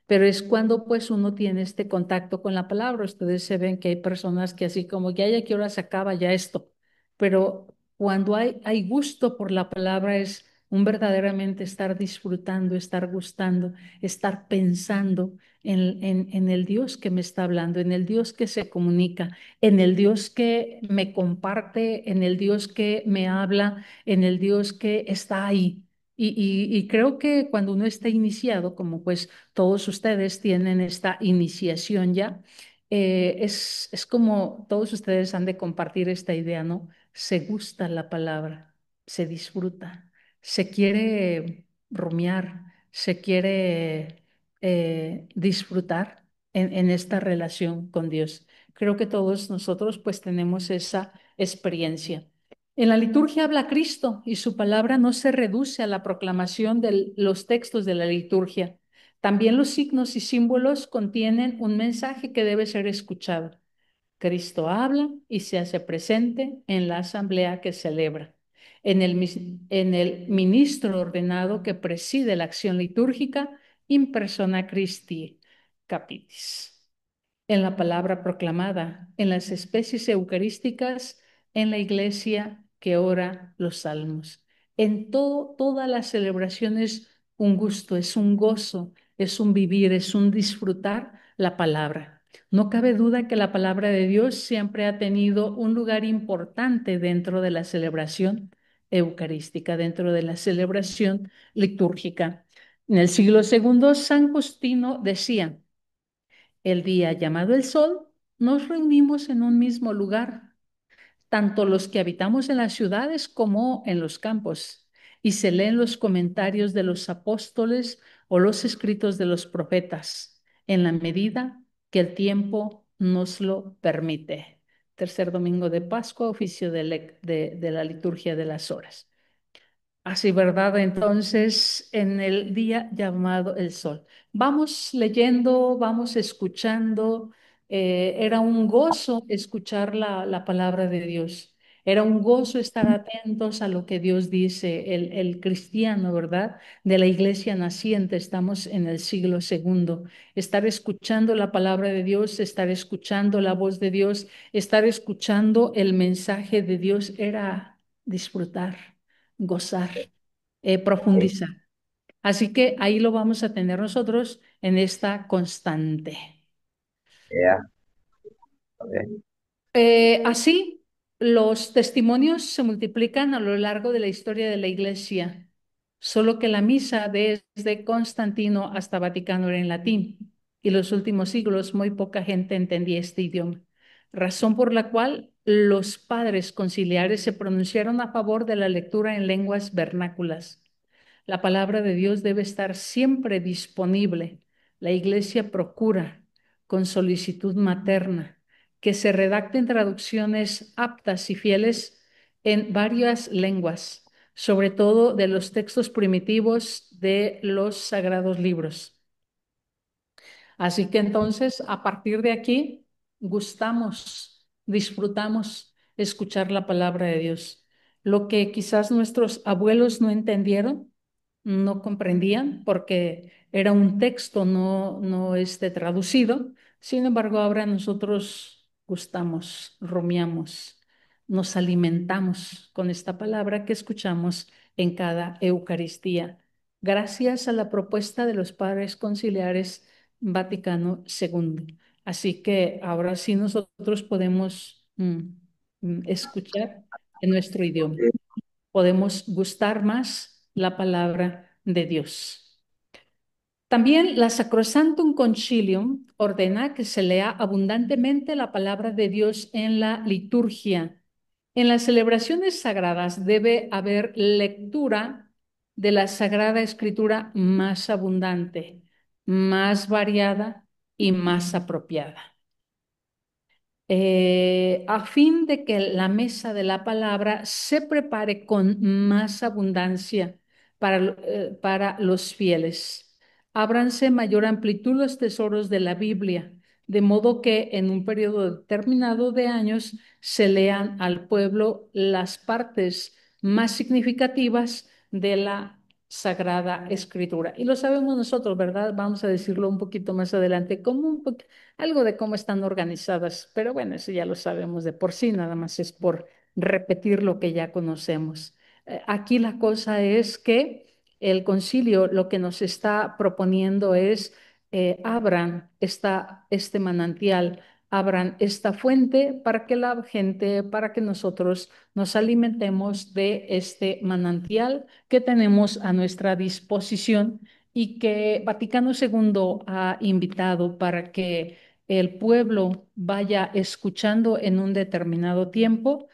[SPEAKER 3] Pero es cuando pues uno tiene este contacto con la palabra. Ustedes se ven que hay personas que así como que, ay, ¿a qué hora se acaba ya esto? Pero cuando hay gusto por la palabra es un verdaderamente estar disfrutando, estar gustando, estar pensando en el Dios que me está hablando, en el Dios que se comunica, en el Dios que me comparte, en el Dios que me habla, en el Dios que está ahí. Y creo que cuando uno está iniciado, como pues todos ustedes tienen esta iniciación ya, es como todos ustedes han de compartir esta idea, ¿no? Se gusta la palabra, se disfruta, se quiere rumiar, se quiere disfrutar en esta relación con Dios. Creo que todos nosotros pues tenemos esa experiencia. En la liturgia habla Cristo y su palabra no se reduce a la proclamación de los textos de la liturgia. También los signos y símbolos contienen un mensaje que debe ser escuchado. Cristo habla y se hace presente en la asamblea que celebra, en el ministro ordenado que preside la acción litúrgica, in persona Christi Capitis, en la palabra proclamada, en las especies eucarísticas, en la iglesia que ora los salmos. En todas las celebraciones, un gusto, es un gozo, es un vivir, es un disfrutar la palabra. No cabe duda que la palabra de Dios siempre ha tenido un lugar importante dentro de la celebración eucarística, dentro de la celebración litúrgica. En el siglo segundo, San Justino decía, el día llamado el sol, nos reunimos en un mismo lugar, tanto los que habitamos en las ciudades como en los campos, y se leen los comentarios de los apóstoles o los escritos de los profetas, en la medida que el tiempo nos lo permite. Tercer domingo de Pascua, oficio de la liturgia de las horas. Así, ¿verdad? Entonces, en el día llamado el sol. Vamos leyendo, vamos escuchando. Era un gozo escuchar la palabra de Dios. Era un gozo estar atentos a lo que Dios dice. El cristiano, ¿verdad? De la iglesia naciente, estamos en el siglo segundo. Estar escuchando la palabra de Dios, estar escuchando la voz de Dios, estar escuchando el mensaje de Dios era disfrutar, gozar, profundizar. Así que ahí lo vamos a tener nosotros en esta constante.
[SPEAKER 4] Yeah, okay.
[SPEAKER 3] Así, los testimonios se multiplican a lo largo de la historia de la Iglesia, solo que la misa desde Constantino hasta Vaticano era en latín, y los últimos siglos muy poca gente entendía este idioma, razón por la cual los padres conciliares se pronunciaron a favor de la lectura en lenguas vernáculas. La palabra de Dios debe estar siempre disponible. La Iglesia procura, con solicitud materna, que se redacten traducciones aptas y fieles en varias lenguas, sobre todo de los textos primitivos de los sagrados libros. Así que entonces, a partir de aquí, gustamos, disfrutamos escuchar la palabra de Dios. Lo que quizás nuestros abuelos no entendieron, no comprendían, porque era un texto no traducido. Sin embargo, ahora nosotros gustamos, rumiamos, nos alimentamos con esta palabra que escuchamos en cada Eucaristía, gracias a la propuesta de los padres conciliares Vaticano II. Así que ahora sí nosotros podemos escuchar en nuestro idioma. Podemos gustar más la palabra de Dios. También la Sacrosanctum Concilium ordena que se lea abundantemente la palabra de Dios en la liturgia. En las celebraciones sagradas debe haber lectura de la Sagrada Escritura más abundante, más variada y más apropiada. A fin de que la mesa de la palabra se prepare con más abundancia para los fieles. Ábranse mayor amplitud los tesoros de la Biblia, de modo que en un periodo determinado de años se lean al pueblo las partes más significativas de la Sagrada Escritura. Y lo sabemos nosotros, ¿verdad? Vamos a decirlo un poquito más adelante, como algo de cómo están organizadas, pero bueno, eso ya lo sabemos de por sí, nada más es por repetir lo que ya conocemos. Aquí la cosa es que el concilio lo que nos está proponiendo es abran este manantial, abran esta fuente para que la gente, para que nosotros nos alimentemos de este manantial que tenemos a nuestra disposición y que Vaticano II ha invitado para que el pueblo vaya escuchando en un determinado tiempo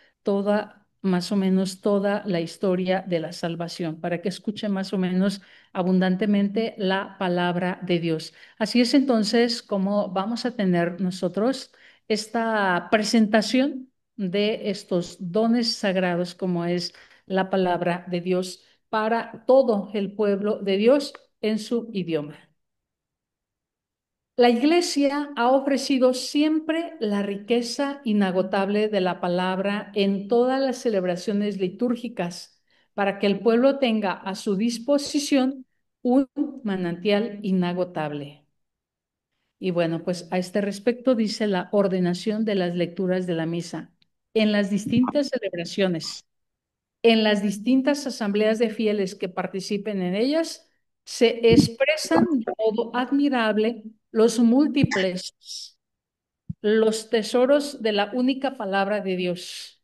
[SPEAKER 3] más o menos toda la historia de la salvación, para que escuche más o menos abundantemente la palabra de Dios. Así es entonces como vamos a tener nosotros esta presentación de estos dones sagrados como es la palabra de Dios para todo el pueblo de Dios en su idioma. La Iglesia ha ofrecido siempre la riqueza inagotable de la palabra en todas las celebraciones litúrgicas para que el pueblo tenga a su disposición un manantial inagotable. Y bueno, pues a este respecto dice la ordenación de las lecturas de la misa. En las distintas celebraciones, en las distintas asambleas de fieles que participen en ellas, se expresan de modo admirable los múltiples, los tesoros de la única palabra de Dios,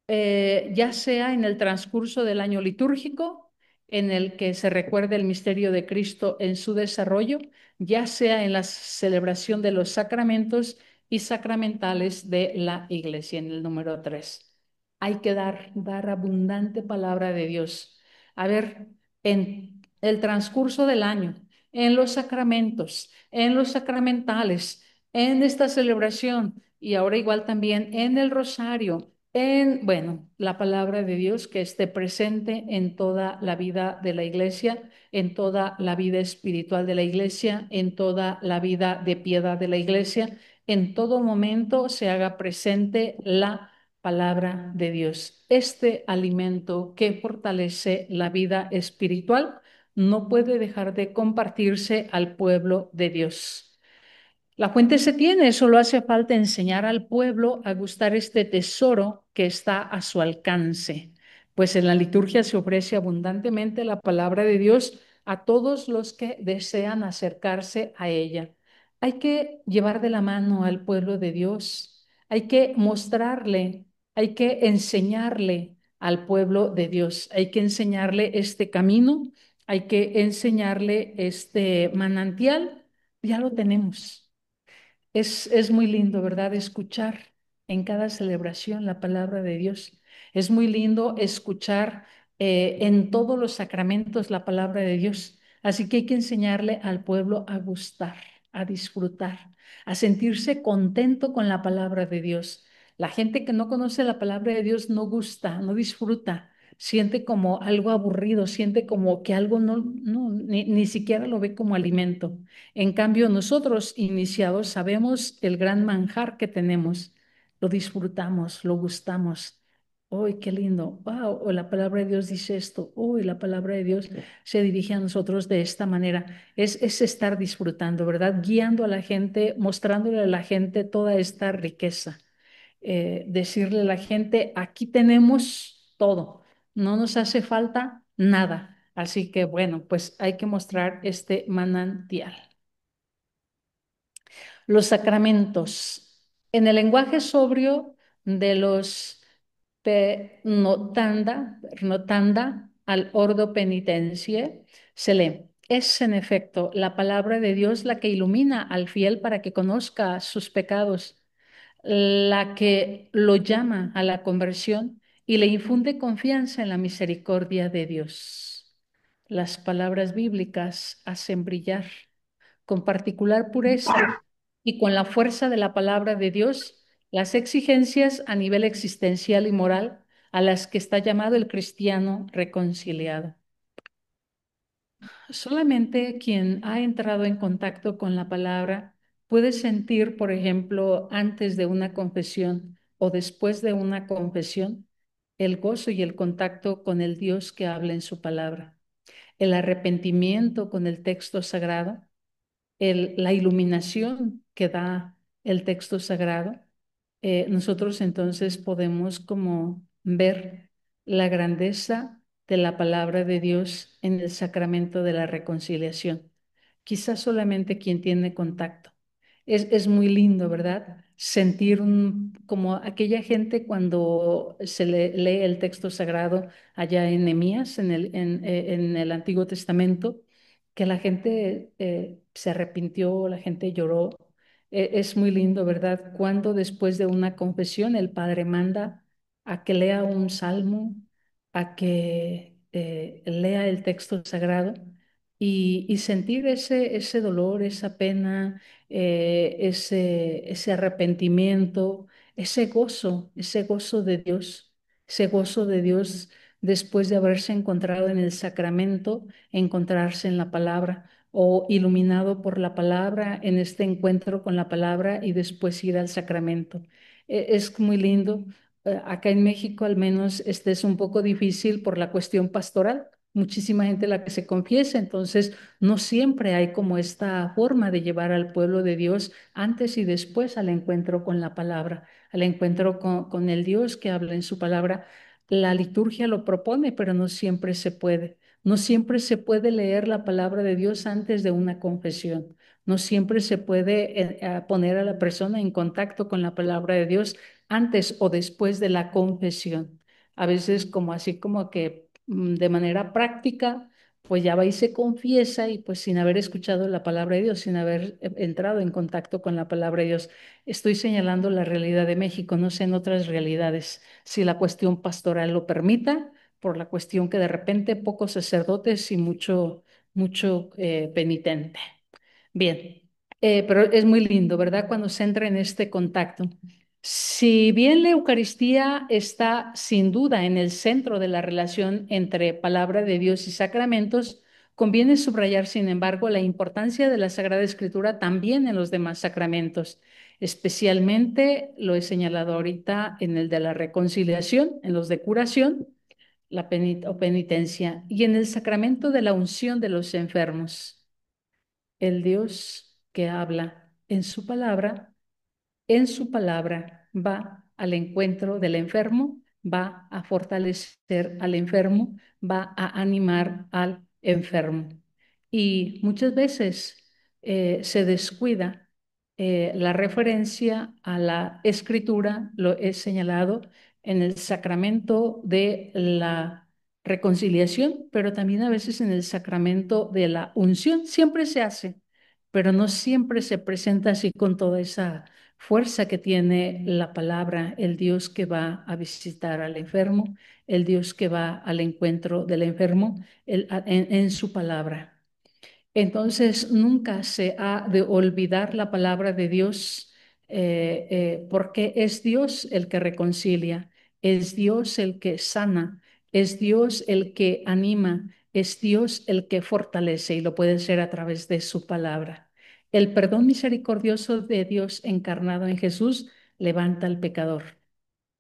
[SPEAKER 3] ya sea en el transcurso del año litúrgico, en el que se recuerda el misterio de Cristo en su desarrollo, ya sea en la celebración de los sacramentos y sacramentales de la Iglesia, en el número 3. Hay que dar abundante palabra de Dios. A ver, en el transcurso del año, en los sacramentos, en los sacramentales, en esta celebración y ahora igual también en el rosario, bueno, la palabra de Dios que esté presente en toda la vida de la iglesia, en toda la vida espiritual de la iglesia, en toda la vida de piedad de la iglesia, en todo momento se haga presente la palabra de Dios. Este alimento que fortalece la vida espiritual no puede dejar de compartirse al pueblo de Dios. La fuente se tiene, solo hace falta enseñar al pueblo a gustar este tesoro que está a su alcance, pues en la liturgia se ofrece abundantemente la palabra de Dios a todos los que desean acercarse a ella. Hay que llevar de la mano al pueblo de Dios, hay que mostrarle, hay que enseñarle al pueblo de Dios, hay que enseñarle este camino, hay que enseñarle este manantial, ya lo tenemos. Es muy lindo, ¿verdad? Escuchar en cada celebración la palabra de Dios. Es muy lindo escuchar en todos los sacramentos la palabra de Dios. Así que hay que enseñarle al pueblo a gustar, a disfrutar, a sentirse contento con la palabra de Dios. La gente que no conoce la palabra de Dios no gusta, no disfruta, siente como algo aburrido, siente como que algo ni siquiera lo ve como alimento. En cambio, nosotros iniciados sabemos el gran manjar que tenemos, lo disfrutamos, lo gustamos. ¡Uy, qué lindo! ¡Wow! O la palabra de Dios dice esto. ¡Uy, la palabra de Dios se dirige a nosotros de esta manera! Es estar disfrutando, ¿verdad? Guiando a la gente, mostrándole a la gente toda esta riqueza. Decirle a la gente, aquí tenemos todo, no nos hace falta nada. Así que bueno, pues hay que mostrar este manantial. Los sacramentos. En el lenguaje sobrio de los notanda al ordo penitencie, se lee, es en efecto la palabra de Dios la que ilumina al fiel para que conozca sus pecados, la que lo llama a la conversión y le infunde confianza en la misericordia de Dios. Las palabras bíblicas hacen brillar con particular pureza y con la fuerza de la palabra de Dios las exigencias a nivel existencial y moral a las que está llamado el cristiano reconciliado. Solamente quien ha entrado en contacto con la palabra puede sentir, por ejemplo, antes de una confesión o después de una confesión, el gozo y el contacto con el Dios que habla en su palabra, el arrepentimiento con el texto sagrado, la iluminación que da el texto sagrado. Nosotros entonces podemos como ver la grandeza de la palabra de Dios en el sacramento de la reconciliación. Quizás solamente quien tiene contacto. Es muy lindo, ¿verdad? Sentir como aquella gente cuando se lee el texto sagrado allá en Nehemías, en el Antiguo Testamento, que la gente se arrepintió, la gente lloró. Es muy lindo, ¿verdad? Cuando después de una confesión el padre manda a que lea un salmo, a que lea el texto sagrado y sentir ese dolor, esa pena, ese arrepentimiento, ese gozo de Dios, ese gozo de Dios después de haberse encontrado en el sacramento, encontrarse en la palabra o iluminado por la palabra en este encuentro con la palabra y después ir al sacramento. Es muy lindo. Acá en México al menos este es un poco difícil por la cuestión pastoral. Muchísima gente la que se confiesa, entonces no siempre hay como esta forma de llevar al pueblo de Dios antes y después al encuentro con la palabra, al encuentro con el Dios que habla en su palabra. La liturgia lo propone, pero no siempre se puede. No siempre se puede leer la palabra de Dios antes de una confesión. No siempre se puede poner a la persona en contacto con la palabra de Dios antes o después de la confesión. A veces como así como que de manera práctica, pues ya va y se confiesa y pues sin haber escuchado la palabra de Dios, sin haber entrado en contacto con la palabra de Dios. Estoy señalando la realidad de México, no sé en otras realidades, si la cuestión pastoral lo permita, por la cuestión que de repente pocos sacerdotes y mucho penitente. Bien, pero es muy lindo, ¿verdad? Cuando se entra en este contacto. Si bien la Eucaristía está sin duda en el centro de la relación entre palabra de Dios y sacramentos, conviene subrayar, sin embargo, la importancia de la Sagrada Escritura también en los demás sacramentos. Especialmente lo he señalado ahorita en el de la reconciliación, en los de curación, o penitencia, y en el sacramento de la unción de los enfermos. El Dios que habla en su palabra va al encuentro del enfermo, va a fortalecer al enfermo, va a animar al enfermo. Y muchas veces se descuida la referencia a la escritura, lo he señalado en el sacramento de la reconciliación, pero también a veces en el sacramento de la unción. Siempre se hace, pero no siempre se presenta así con toda esa fuerza que tiene la palabra, el Dios que va a visitar al enfermo, el Dios que va al encuentro del enfermo en su palabra. Entonces, nunca se ha de olvidar la palabra de Dios porque es Dios el que reconcilia, es Dios el que sana, es Dios el que anima, es Dios el que fortalece y lo puede ser a través de su palabra. El perdón misericordioso de Dios encarnado en Jesús levanta al pecador,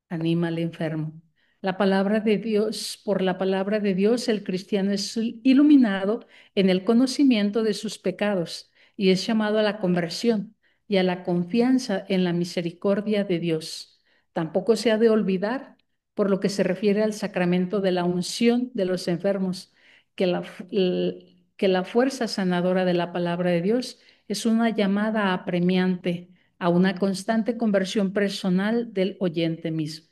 [SPEAKER 3] anima al enfermo. La palabra de Dios, por la palabra de Dios, el cristiano es iluminado en el conocimiento de sus pecados y es llamado a la conversión y a la confianza en la misericordia de Dios. Tampoco se ha de olvidar, por lo que se refiere al sacramento de la unción de los enfermos, que la fuerza sanadora de la palabra de Dios es una llamada apremiante a una constante conversión personal del oyente mismo.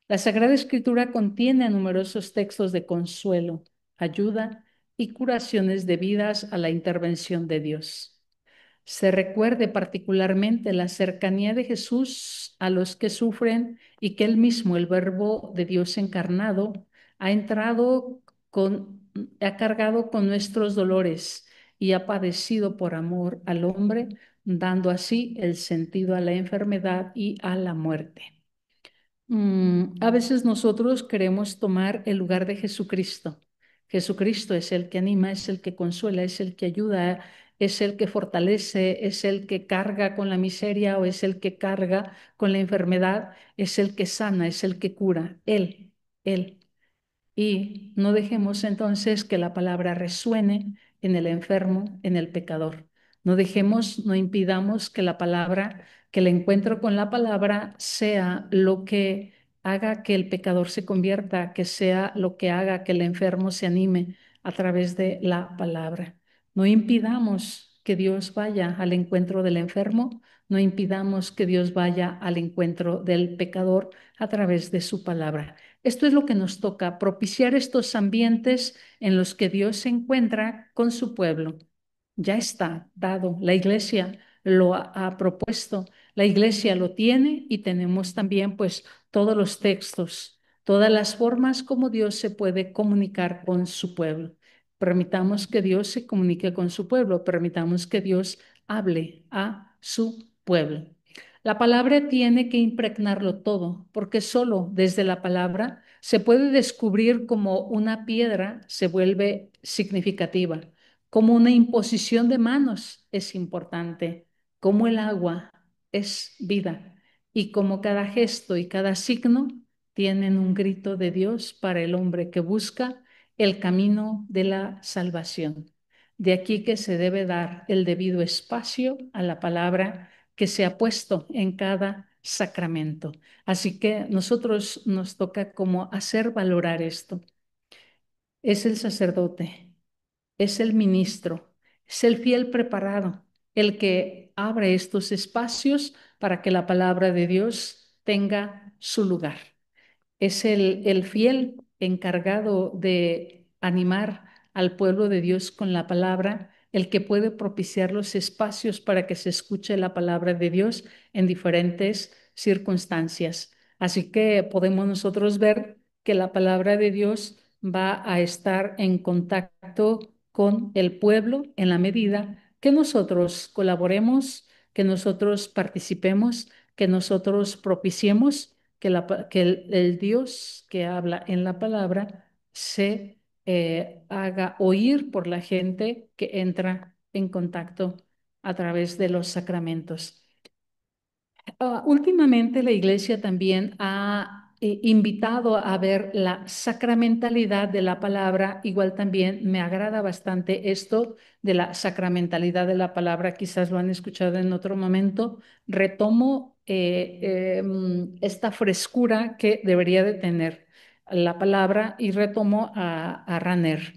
[SPEAKER 3] La Sagrada Escritura contiene numerosos textos de consuelo, ayuda y curaciones debidas a la intervención de Dios. Se recuerde particularmente la cercanía de Jesús a los que sufren y que él mismo, el Verbo de Dios encarnado, ha entrado ha cargado con nuestros dolores y ha padecido por amor al hombre, dando así el sentido a la enfermedad y a la muerte. A veces nosotros queremos tomar el lugar de Jesucristo. Jesucristo es el que anima, es el que consuela, es el que ayuda, es el que fortalece, es el que carga con la miseria o es el que carga con la enfermedad, es el que sana, es el que cura. Él. Y no dejemos entonces que la palabra resuene en el enfermo, en el pecador. No dejemos, no impidamos que la palabra, que el encuentro con la palabra sea lo que haga que el pecador se convierta, que sea lo que haga que el enfermo se anime a través de la palabra. No impidamos que Dios vaya al encuentro del enfermo, no impidamos que Dios vaya al encuentro del pecador a través de su palabra. Esto es lo que nos toca, propiciar estos ambientes en los que Dios se encuentra con su pueblo. Ya está dado, la iglesia lo ha propuesto, la iglesia lo tiene y tenemos también pues todos los textos, todas las formas como Dios se puede comunicar con su pueblo. Permitamos que Dios se comunique con su pueblo, permitamos que Dios hable a su pueblo. La palabra tiene que impregnarlo todo, porque solo desde la palabra se puede descubrir cómo una piedra se vuelve significativa, cómo una imposición de manos es importante, cómo el agua es vida y cómo cada gesto y cada signo tienen un grito de Dios para el hombre que busca el camino de la salvación. De aquí que se debe dar el debido espacio a la palabra que se ha puesto en cada sacramento. Así que nosotros nos toca como hacer valorar esto. Es el sacerdote, es el ministro, es el fiel preparado, el que abre estos espacios para que la palabra de Dios tenga su lugar. Es el fiel encargado de animar al pueblo de Dios con la palabra, el que puede propiciar los espacios para que se escuche la palabra de Dios en diferentes circunstancias. Así que podemos nosotros ver que la palabra de Dios va a estar en contacto con el pueblo en la medida que nosotros colaboremos, que nosotros participemos, que nosotros propiciemos que el Dios que habla en la palabra se haga oír por la gente que entra en contacto a través de los sacramentos. Últimamente la Iglesia también ha invitado a ver la sacramentalidad de la palabra. Igual también me agrada bastante esto de la sacramentalidad de la palabra. Quizás lo han escuchado en otro momento. Retomo esta frescura que debería de tener la palabra y retomo a Ranner.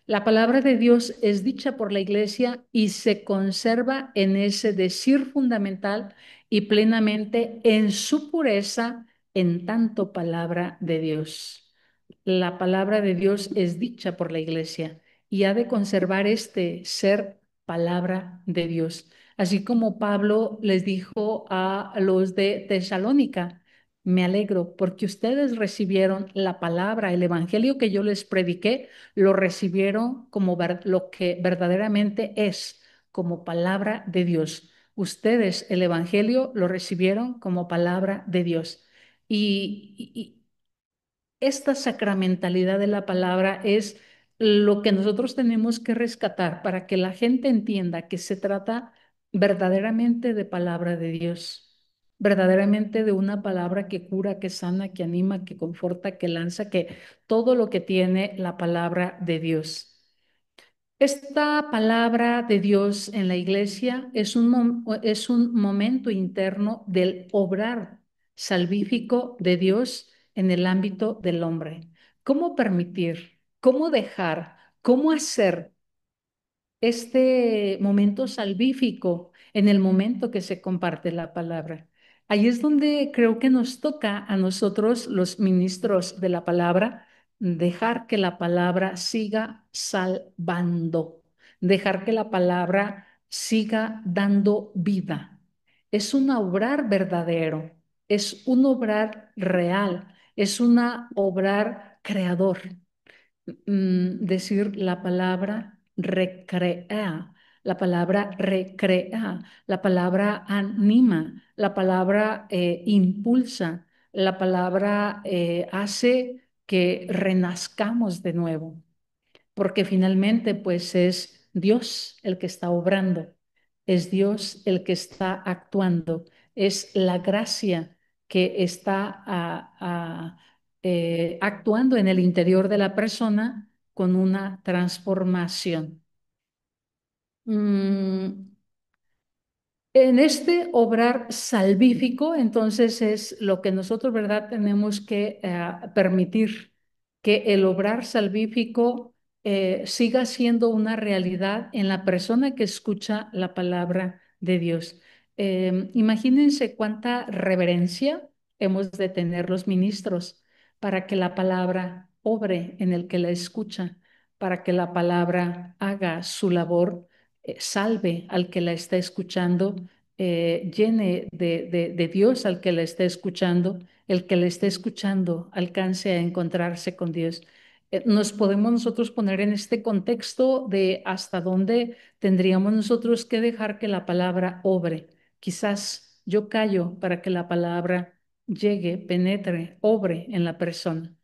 [SPEAKER 3] La palabra de Dios es dicha por la Iglesia y se conserva en ese decir fundamental y plenamente en su pureza en tanto palabra de Dios. La palabra de Dios es dicha por la iglesia y ha de conservar este ser palabra de Dios. Así como Pablo les dijo a los de Tesalónica, me alegro porque ustedes recibieron la palabra, el evangelio que yo les prediqué, lo recibieron como lo que verdaderamente es, como palabra de Dios. Ustedes el Evangelio lo recibieron como palabra de Dios. Y esta sacramentalidad de la palabra es lo que nosotros tenemos que rescatar para que la gente entienda que se trata verdaderamente de palabra de Dios, verdaderamente de una palabra que cura, que sana, que anima, que conforta, que lanza, que todo lo que tiene la palabra de Dios. Esta palabra de Dios en la iglesia es un momento interno del obrar salvífico de Dios en el ámbito del hombre. ¿Cómo permitir? ¿Cómo dejar? ¿Cómo hacer este momento salvífico en el momento que se comparte la palabra? Ahí es donde creo que nos toca a nosotros, los ministros de la palabra, dejar que la palabra siga salvando, dejar que la palabra siga dando vida. Es un obrar verdadero, es un obrar real, es una obrar creador. Decir la palabra recrea, la palabra anima, la palabra impulsa, la palabra hace que renazcamos de nuevo, porque finalmente pues es Dios el que está obrando, es Dios el que está actuando, es la gracia que está actuando en el interior de la persona con una transformación. Mm, en este obrar salvífico, entonces es lo que nosotros, ¿verdad?, tenemos que permitir que el obrar salvífico siga siendo una realidad en la persona que escucha la palabra de Dios. Imagínense cuánta reverencia hemos de tener los ministros para que la palabra obre en el que la escucha, para que la palabra haga su labor, salve al que la está escuchando, llene de Dios al que la está escuchando, el que la está escuchando alcance a encontrarse con Dios. Nos podemos nosotros poner en este contexto de hasta dónde tendríamos nosotros que dejar que la palabra obre. Quizás yo callo para que la palabra llegue, penetre, obre en la persona.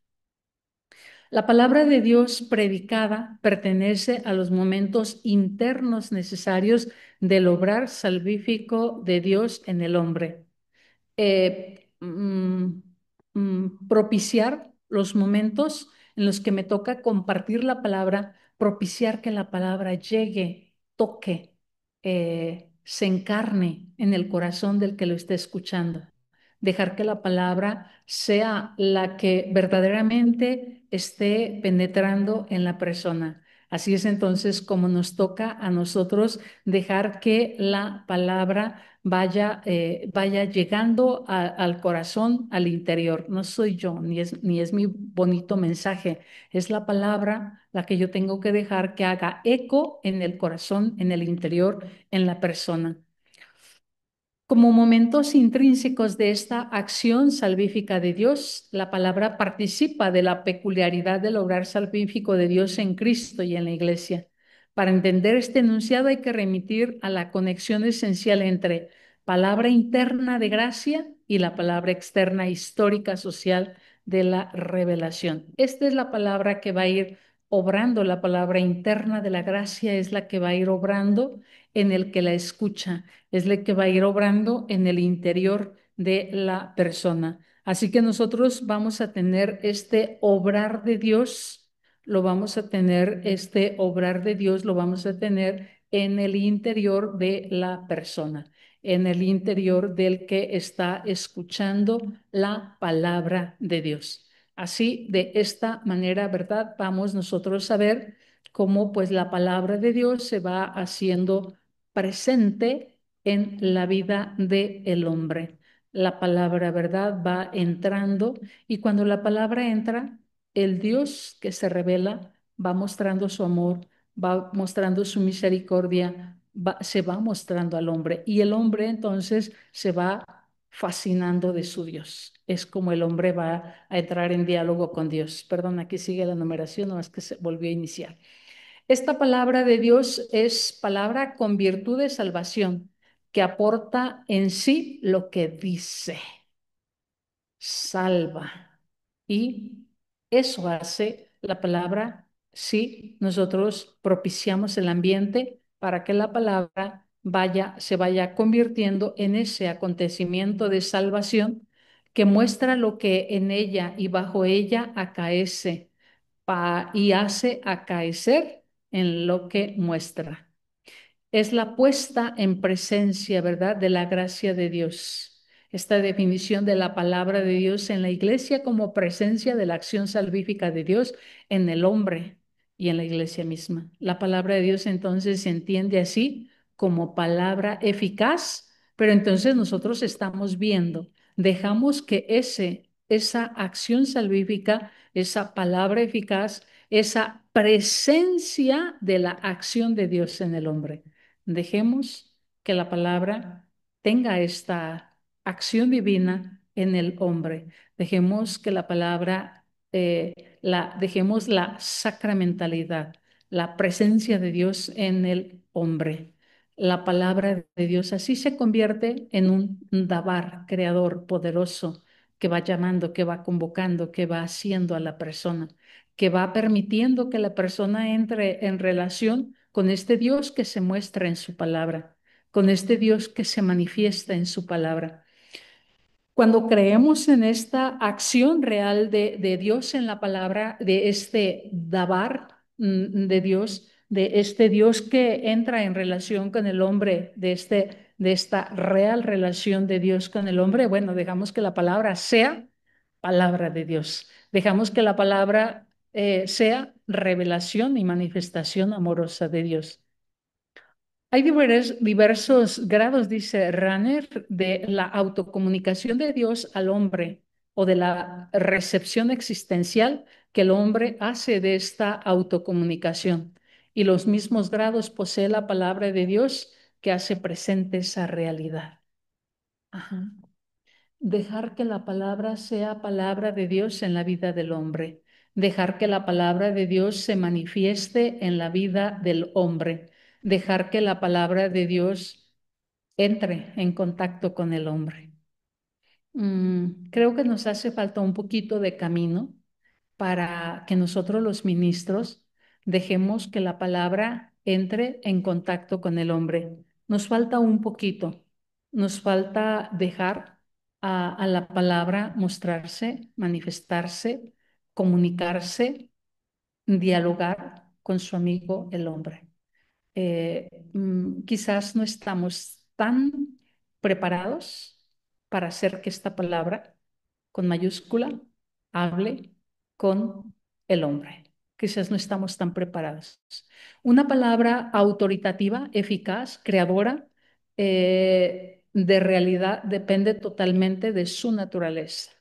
[SPEAKER 3] La palabra de Dios predicada pertenece a los momentos internos necesarios del obrar salvífico de Dios en el hombre. eh, mm, Propiciar los momentos en los que me toca compartir la palabra, propiciar que la palabra llegue, toque, se encarne en el corazón del que lo esté escuchando. Dejar que la palabra sea la que verdaderamente esté penetrando en la persona. Así es entonces como nos toca a nosotros dejar que la palabra vaya llegando al corazón, al interior. No soy yo, ni es mi bonito mensaje, es la palabra la que yo tengo que dejar que haga eco en el corazón, en el interior, en la persona. Como momentos intrínsecos de esta acción salvífica de Dios, la palabra participa de la peculiaridad del obrar salvífico de Dios en Cristo y en la Iglesia. Para entender este enunciado hay que remitir a la conexión esencial entre palabra interna de gracia y la palabra externa histórica social de la revelación. Esta es la palabra que va a ir obrando, la palabra interna de la gracia es la que va a ir obrando en el que la escucha, es la que va a ir obrando en el interior de la persona. Así que nosotros vamos a tener este obrar de Dios, lo vamos a tener, este obrar de Dios lo vamos a tener en el interior de la persona, en el interior del que está escuchando la palabra de Dios. Así, de esta manera, ¿verdad? Vamos nosotros a ver cómo pues la palabra de Dios se va haciendo presente en la vida del hombre. La palabra, ¿verdad?, va entrando y cuando la palabra entra, el Dios que se revela va mostrando su amor, va mostrando su misericordia, se va mostrando al hombre y el hombre entonces se va fascinando de su Dios. Es como el hombre va a entrar en diálogo con Dios. Perdón, aquí sigue la numeración, no es que se volvió a iniciar. Esta palabra de Dios es palabra con virtud de salvación. que aporta en sí lo que dice, salva. Y eso hace la palabra si nosotros propiciamos el ambiente para que la palabra se vaya convirtiendo en ese acontecimiento de salvación que muestra lo que en ella y bajo ella acaece y hace acaecer en lo que muestra. Es la puesta en presencia, ¿verdad?, de la gracia de Dios. Esta definición de la palabra de Dios en la iglesia como presencia de la acción salvífica de Dios en el hombre y en la iglesia misma. La palabra de Dios entonces se entiende así como palabra eficaz, pero entonces nosotros estamos viendo, dejamos que esa acción salvífica, esa palabra eficaz, esa presencia de la acción de Dios en el hombre. Dejemos que la palabra tenga esta acción divina en el hombre. Dejemos que la palabra, dejemos la sacramentalidad, la presencia de Dios en el hombre. La palabra de Dios así se convierte en un dabar creador poderoso que va llamando, que va convocando, que va haciendo a la persona, que va permitiendo que la persona entre en relación con este Dios que se muestra en su palabra, con este Dios que se manifiesta en su palabra. Cuando creemos en esta acción real de Dios en la palabra, de este dabar de Dios, de este Dios que entra en relación con el hombre, de esta real relación de Dios con el hombre, bueno, dejamos que la palabra sea palabra de Dios. Dejamos que la palabra sea revelación y manifestación amorosa de Dios. Hay diversos grados, dice Ranner, de la autocomunicación de Dios al hombre o de la recepción existencial que el hombre hace de esta autocomunicación. Y los mismos grados posee la palabra de Dios que hace presente esa realidad. Ajá. Dejar que la palabra sea palabra de Dios en la vida del hombre. Dejar que la palabra de Dios se manifieste en la vida del hombre. Dejar que la palabra de Dios entre en contacto con el hombre. Creo que nos hace falta un poquito de camino para que nosotros los ministros dejemos que la palabra entre en contacto con el hombre. Nos falta un poquito, nos falta dejar a la palabra mostrarse, manifestarse, comunicarse, dialogar con su amigo el hombre. Quizás no estamos tan preparados para hacer que esta palabra con mayúscula hable con el hombre. Quizás no estamos tan preparados. Una palabra autoritativa, eficaz, creadora, de realidad depende totalmente de su naturaleza.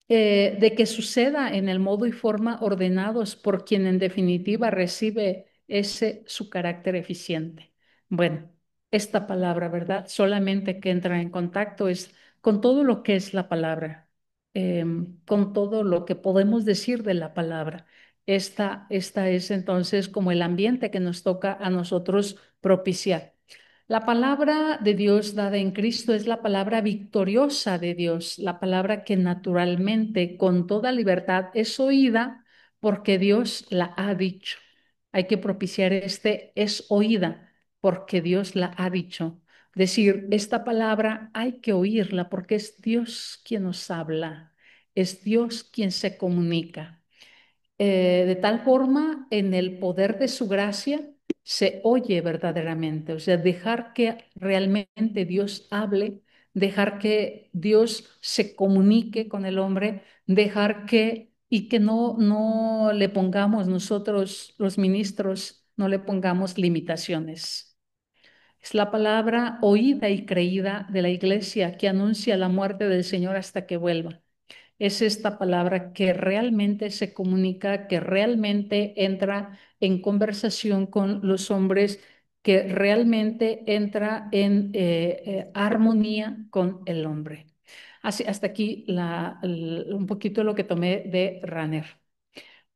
[SPEAKER 3] De que suceda en el modo y forma ordenados por quien en definitiva recibe ese su carácter eficiente. Bueno, esta palabra, ¿verdad? Solamente que entra en contacto es con todo lo que es la palabra, con todo lo que podemos decir de la palabra. Esta es entonces como el ambiente que nos toca a nosotros propiciar. La palabra de Dios dada en Cristo es la palabra victoriosa de Dios, la palabra que naturalmente, con toda libertad, es oída porque Dios la ha dicho. Hay que propiciar es oída porque Dios la ha dicho. Decir, esta palabra hay que oírla porque es Dios quien nos habla, es Dios quien se comunica. De tal forma, en el poder de su gracia, se oye verdaderamente, o sea, dejar que realmente Dios hable, dejar que Dios se comunique con el hombre, dejar y que no le pongamos nosotros, los ministros, no le pongamos limitaciones. Es la palabra oída y creída de la iglesia que anuncia la muerte del Señor hasta que vuelva. Es esta palabra que realmente se comunica, que realmente entra en conversación con los hombres, que realmente entra en armonía con el hombre. Así, hasta aquí un poquito lo que tomé de Ranner.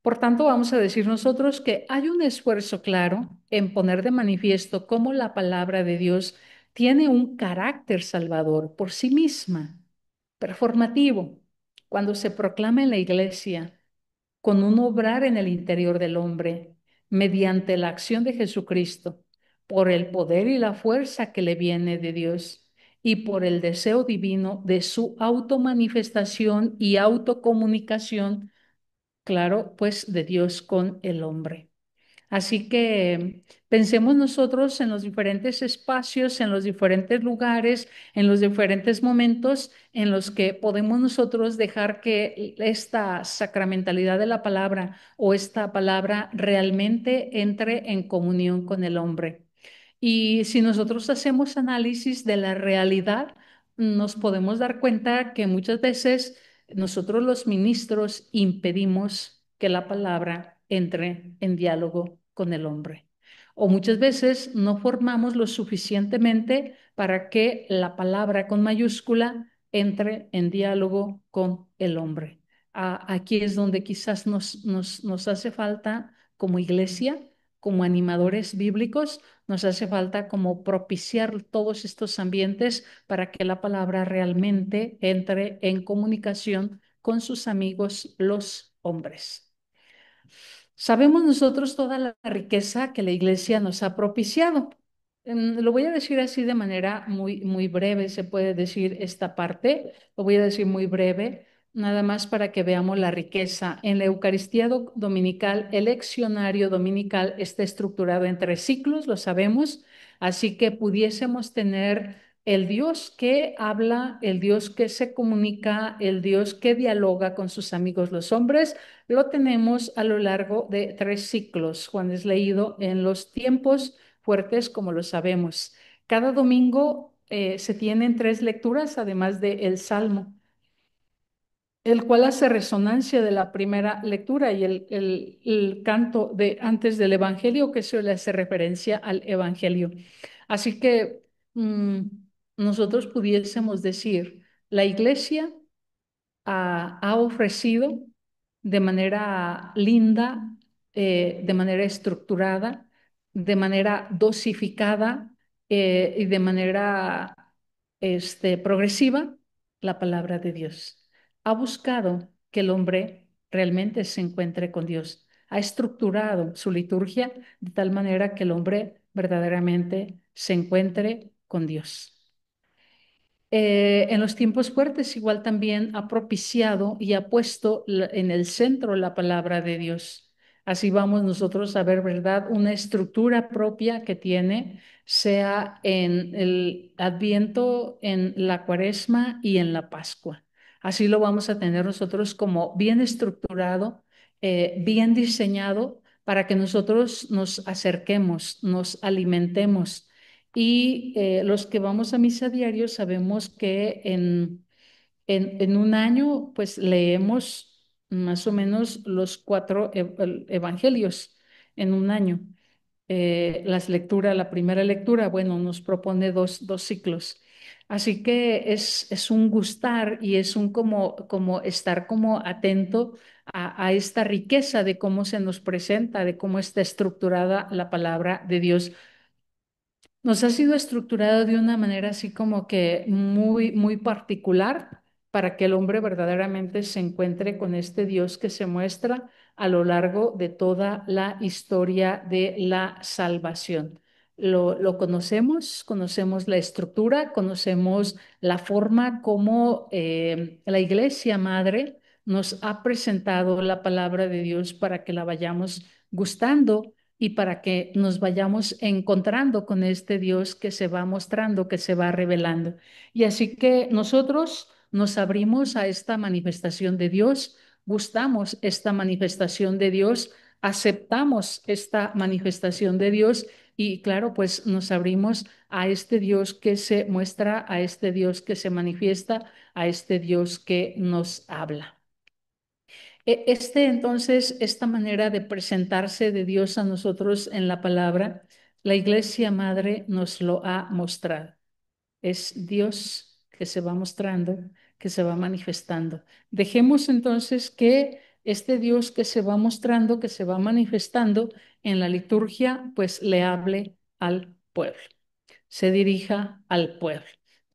[SPEAKER 3] Por tanto, vamos a decir nosotros que hay un esfuerzo claro en poner de manifiesto cómo la palabra de Dios tiene un carácter salvador por sí misma, performativo, cuando se proclama en la iglesia con un obrar en el interior del hombre, mediante la acción de Jesucristo, por el poder y la fuerza que le viene de Dios y por el deseo divino de su automanifestación y autocomunicación, claro, pues de Dios con el hombre. Así que pensemos nosotros en los diferentes espacios, en los diferentes lugares, en los diferentes momentos en los que podemos nosotros dejar que esta sacramentalidad de la palabra o esta palabra realmente entre en comunión con el hombre. Y si nosotros hacemos análisis de la realidad, nos podemos dar cuenta que muchas veces nosotros los ministros impedimos que la palabra entre en diálogo con el hombre. O muchas veces no formamos lo suficientemente para que la palabra con mayúscula entre en diálogo con el hombre. Aquí es donde quizás nos hace falta como iglesia, como animadores bíblicos, nos hace falta como propiciar todos estos ambientes para que la palabra realmente entre en comunicación con sus amigos, los hombres. Sabemos nosotros toda la riqueza que la iglesia nos ha propiciado. Lo voy a decir así de manera muy breve, se puede decir esta parte, lo voy a decir muy breve, nada más para que veamos la riqueza. En la Eucaristía dominical, el leccionario dominical está estructurado en 3 ciclos, lo sabemos, así que pudiésemos tener el Dios que habla, el Dios que se comunica, el Dios que dialoga con sus amigos los hombres, lo tenemos a lo largo de 3 ciclos. Juan es leído en los tiempos fuertes, como lo sabemos. Cada domingo se tienen 3 lecturas, además del Salmo, el cual hace resonancia de la primera lectura y el canto de antes del Evangelio, que suele hacer referencia al Evangelio. Así que mm, nosotros pudiésemos decir, la iglesia ha ofrecido de manera linda, de manera estructurada, de manera dosificada y de manera progresiva la palabra de Dios. Ha buscado que el hombre realmente se encuentre con Dios. Ha estructurado su liturgia de tal manera que el hombre verdaderamente se encuentre con Dios. En los tiempos fuertes igual también ha propiciado y ha puesto en el centro la palabra de Dios. Así vamos nosotros a ver, ¿verdad? Una estructura propia que tiene, sea en el Adviento, en la Cuaresma y en la Pascua. Así lo vamos a tener nosotros como bien estructurado, bien diseñado para que nosotros nos acerquemos, nos alimentemos y los que vamos a misa diario sabemos que en un año pues leemos más o menos los 4 evangelios en un año. La primera lectura, bueno, nos propone dos ciclos. Así que es un gustar y es un como estar como atento a esta riqueza de cómo se nos presenta, de cómo está estructurada la palabra de Dios. Nos ha sido estructurado de una manera así como que muy particular para que el hombre verdaderamente se encuentre con este Dios que se muestra a lo largo de toda la historia de la salvación. Lo conocemos la estructura, conocemos la forma como la Iglesia Madre nos ha presentado la palabra de Dios para que la vayamos gustando y para que nos vayamos encontrando con este Dios que se va mostrando, que se va revelando. Y así que nosotros nos abrimos a esta manifestación de Dios, gustamos esta manifestación de Dios, aceptamos esta manifestación de Dios y claro, pues nos abrimos a este Dios que se muestra, a este Dios que se manifiesta, a este Dios que nos habla. Entonces, esta manera de presentarse de Dios a nosotros en la palabra, la Iglesia Madre nos lo ha mostrado. Es Dios que se va mostrando, que se va manifestando. Dejemos entonces que este Dios que se va mostrando, que se va manifestando en la liturgia, pues le hable al pueblo, se dirija al pueblo.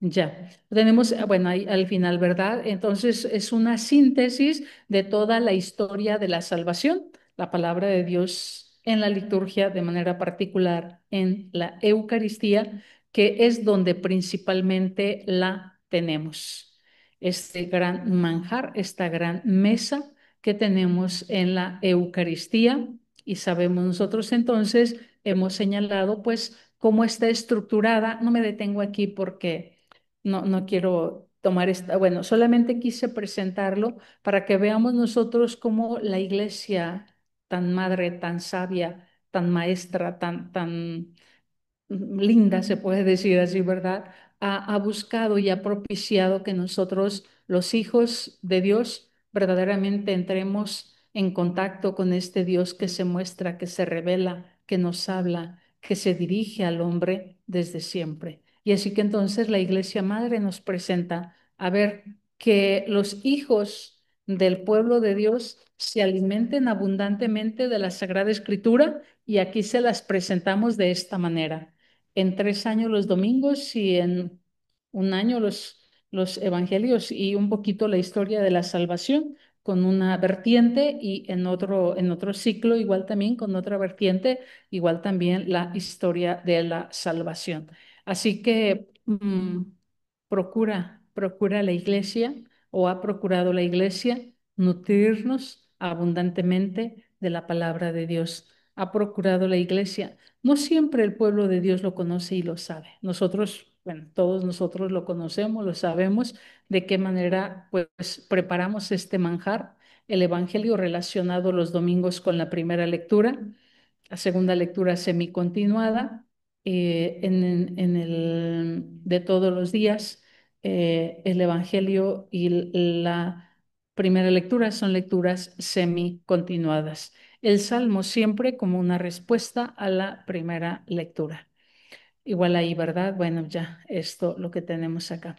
[SPEAKER 3] Ya, tenemos, bueno, ahí al final, ¿verdad? Entonces es una síntesis de toda la historia de la salvación, la palabra de Dios en la liturgia, de manera particular en la Eucaristía, que es donde principalmente la tenemos. Este gran manjar, esta gran mesa que tenemos en la Eucaristía, y sabemos nosotros entonces, hemos señalado pues cómo está estructurada. No me detengo aquí porque no quiero tomar esta, bueno, solamente quise presentarlo para que veamos nosotros cómo la iglesia tan madre, tan sabia, tan maestra, tan linda, se puede decir así, ¿verdad? Ha buscado y ha propiciado que nosotros, los hijos de Dios, verdaderamente entremos en contacto con este Dios que se muestra, que se revela, que nos habla, que se dirige al hombre desde siempre. Y así que entonces la Iglesia Madre nos presenta a ver que los hijos del pueblo de Dios se alimenten abundantemente de la Sagrada Escritura, y aquí se las presentamos de esta manera: en 3 años los domingos y en un año los evangelios y un poquito la historia de la salvación con una vertiente, y en otro ciclo igual también con otra vertiente, igual también la historia de la salvación. Así que procura la iglesia, o ha procurado la iglesia, nutrirnos abundantemente de la palabra de Dios. Ha procurado la iglesia. No siempre el pueblo de Dios lo conoce y lo sabe. Nosotros, bueno, todos nosotros lo conocemos, lo sabemos, de qué manera pues preparamos este manjar, el evangelio relacionado los domingos con la primera lectura, la segunda lectura semicontinuada, en el de todos los días, el evangelio y la primera lectura son lecturas semicontinuadas. El Salmo siempre como una respuesta a la primera lectura. Igual ahí, ¿verdad? Bueno, ya esto lo que tenemos acá.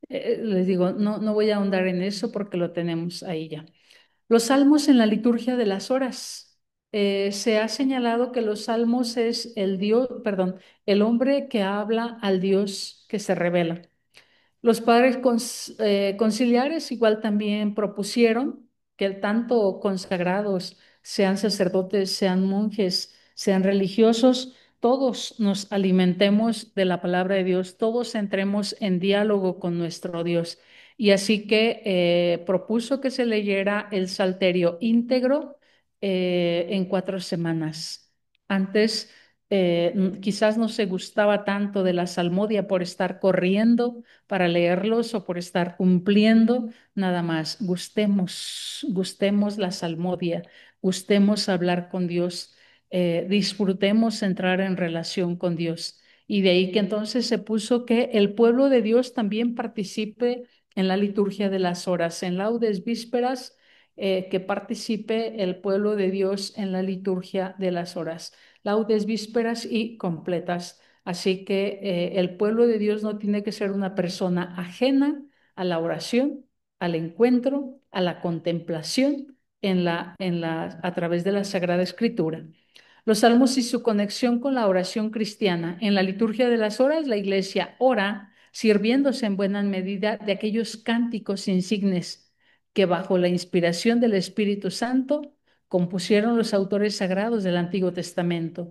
[SPEAKER 3] Les digo, no voy a ahondar en eso porque lo tenemos ahí ya. Los salmos en la liturgia de las horas. Se ha señalado que los salmos es el Dios, perdón, el hombre que habla al Dios que se revela. Los padres conciliares igual también propusieron que tanto consagrados, sean sacerdotes, sean monjes, sean religiosos, todos nos alimentemos de la palabra de Dios, todos entremos en diálogo con nuestro Dios. Y así que propuso que se leyera el Salterio íntegro en 4 semanas. Antes quizás no se gustaba tanto de la salmodia por estar corriendo para leerlos o por estar cumpliendo, nada más. Gustemos la salmodia, gustemos hablar con Dios, disfrutemos entrar en relación con Dios. Y de ahí que entonces se puso que el pueblo de Dios también participe en la liturgia de las horas, en laudes vísperas, que participe el pueblo de Dios en la liturgia de las horas, laudes vísperas y completas. Así que el pueblo de Dios no tiene que ser una persona ajena a la oración, al encuentro, a la contemplación a través de la Sagrada Escritura. Los salmos y su conexión con la oración cristiana. En la liturgia de las horas, la iglesia ora sirviéndose en buena medida de aquellos cánticos insignes que bajo la inspiración del Espíritu Santo compusieron los autores sagrados del Antiguo Testamento,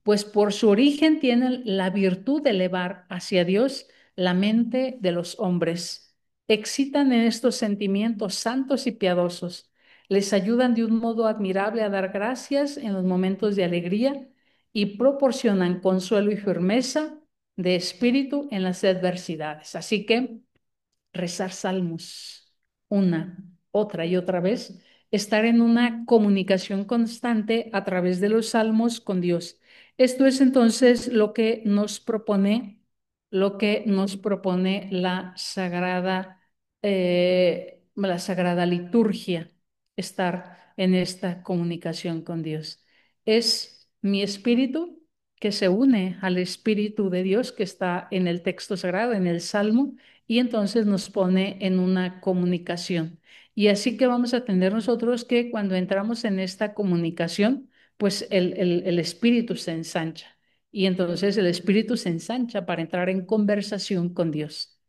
[SPEAKER 3] pues por su origen tienen la virtud de elevar hacia Dios la mente de los hombres. Excitan en estos sentimientos santos y piadosos, les ayudan de un modo admirable a dar gracias en los momentos de alegría y proporcionan consuelo y firmeza de espíritu en las adversidades. Así que rezar salmos una, otra y otra vez, estar en una comunicación constante a través de los salmos con Dios. Esto es entonces lo que nos propone la sagrada liturgia, estar en esta comunicación con Dios. Es mi espíritu que se une al espíritu de Dios que está en el texto sagrado, en el salmo, y entonces nos pone en una comunicación. Y así que vamos a tener nosotros que cuando entramos en esta comunicación, pues el espíritu se ensancha. Y entonces el espíritu se ensancha para entrar en conversación con Dios.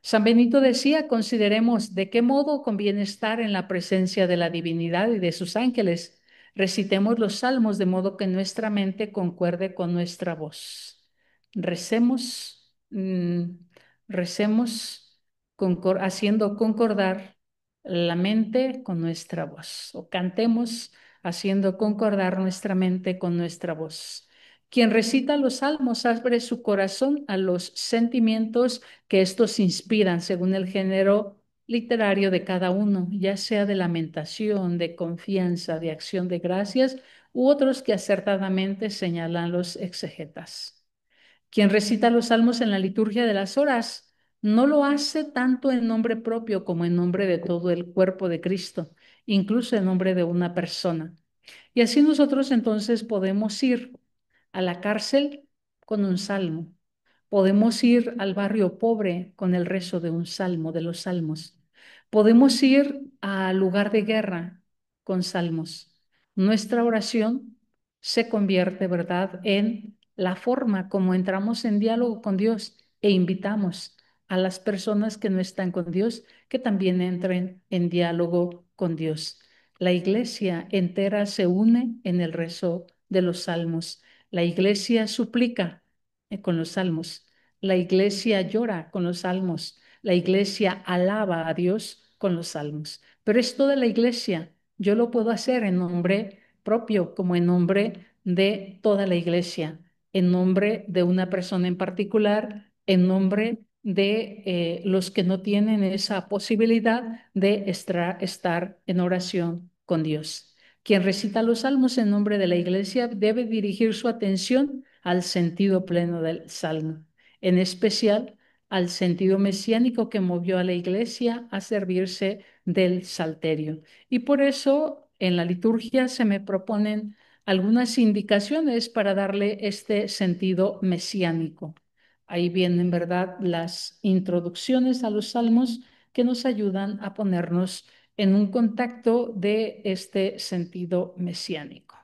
[SPEAKER 3] San Benito decía, consideremos de qué modo conviene estar en la presencia de la divinidad y de sus ángeles. Recitemos los salmos de modo que nuestra mente concuerde con nuestra voz. Recemos, recemos haciendo concordar la mente con nuestra voz, o cantemos haciendo concordar nuestra mente con nuestra voz. Quien recita los salmos abre su corazón a los sentimientos que estos inspiran según el género literario de cada uno, ya sea de lamentación, de confianza, de acción de gracias, u otros que acertadamente señalan los exegetas. Quien recita los salmos en la liturgia de las horas no lo hace tanto en nombre propio como en nombre de todo el cuerpo de Cristo, incluso en nombre de una persona. Y así nosotros entonces podemos ir a la cárcel con un salmo. Podemos ir al barrio pobre con el rezo de un salmo, de los salmos. Podemos ir al lugar de guerra con salmos. Nuestra oración se convierte, ¿verdad?, en la forma como entramos en diálogo con Dios e invitamos a las personas que no están con Dios que también entren en diálogo con Dios. La iglesia entera se une en el rezo de los salmos. La iglesia suplica con los salmos. La iglesia llora con los salmos. La iglesia alaba a Dios con los salmos. Pero esto de la iglesia yo lo puedo hacer en nombre propio, como en nombre de toda la iglesia, en nombre de una persona en particular, en nombre de los que no tienen esa posibilidad de estar en oración con Dios. Quien recita los salmos en nombre de la iglesia debe dirigir su atención al sentido pleno del salmo, en especial al sentido mesiánico que movió a la iglesia a servirse del salterio. Y por eso en la liturgia se me proponen algunas indicaciones para darle este sentido mesiánico. Ahí vienen, ¿verdad?, las introducciones a los salmos que nos ayudan a ponernos en un contacto de este sentido mesiánico.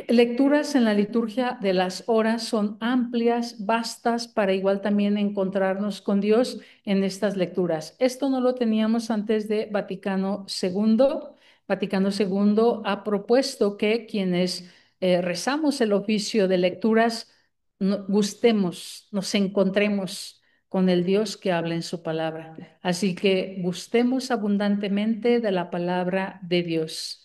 [SPEAKER 3] Lecturas en la liturgia de las horas son amplias, vastas, para igual también encontrarnos con Dios en estas lecturas. Esto no lo teníamos antes de Vaticano II. Vaticano II ha propuesto que quienes rezamos el oficio de lecturas gustemos, nos encontremos con el Dios que habla en su palabra. Así que gustemos abundantemente de la palabra de Dios.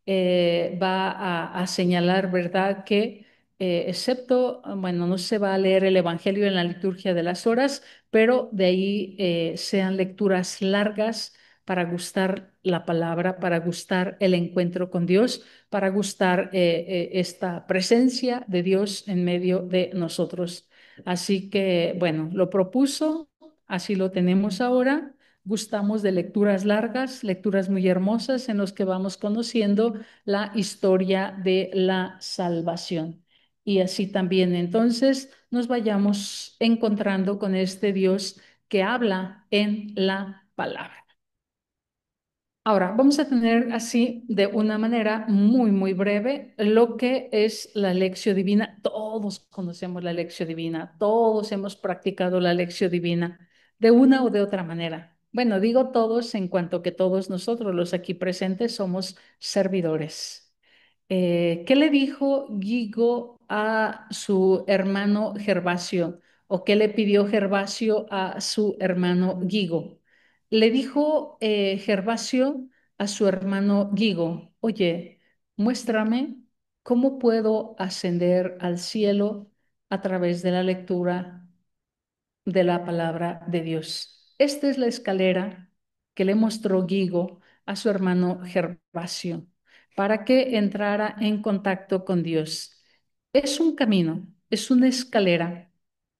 [SPEAKER 3] Va a señalar, ¿verdad?, que excepto, bueno, no se va a leer el Evangelio en la liturgia de las horas, pero de ahí sean lecturas largas para gustar la palabra, para gustar el encuentro con Dios, para gustar esta presencia de Dios en medio de nosotros. Así que, bueno, lo propuso, así lo tenemos ahora. Gustamos de lecturas largas, lecturas muy hermosas en los que vamos conociendo la historia de la salvación. Y así también entonces nos vayamos encontrando con este Dios que habla en la palabra. Ahora, vamos a tener así de una manera muy, muy breve lo que es la lección divina. Todos conocemos la lección divina, todos hemos practicado la lección divina de una o de otra manera. Bueno, digo todos en cuanto que todos nosotros, los aquí presentes, somos servidores. ¿Qué le dijo Guigo a su hermano Gervasio? ¿O qué le pidió Gervasio a su hermano Guigo? Le dijo Gervasio a su hermano Guigo: oye, muéstrame cómo puedo ascender al cielo a través de la lectura de la palabra de Dios. Esta es la escalera que le mostró Guigo a su hermano Gervasio para que entrara en contacto con Dios. Es un camino, es una escalera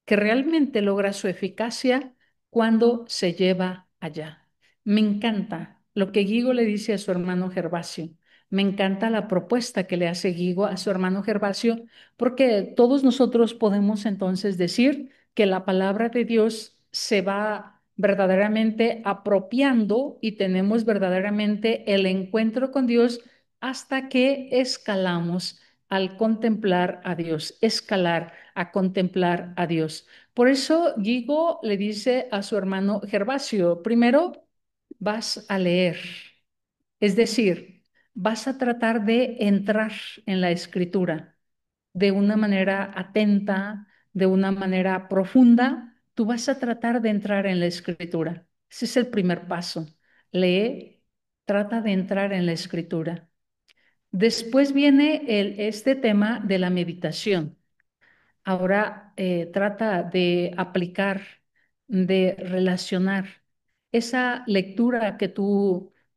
[SPEAKER 3] que realmente logra su eficacia cuando se lleva allá. Me encanta lo que Guigo le dice a su hermano Gervasio. Me encanta la propuesta que le hace Guigo a su hermano Gervasio, porque todos nosotros podemos entonces decir que la palabra de Dios se va verdaderamente apropiando y tenemos verdaderamente el encuentro con Dios hasta que escalamos al contemplar a Dios, escalar a contemplar a Dios. Por eso Guigo le dice a su hermano Gervasio, primero vas a leer, es decir, vas a tratar de entrar en la escritura de una manera atenta, de una manera profunda. Tú vas a tratar de entrar en la escritura. Ese es el primer paso. Lee, trata de entrar en la escritura. Después viene este tema de la meditación. Ahora trata de aplicar, de relacionar esa lectura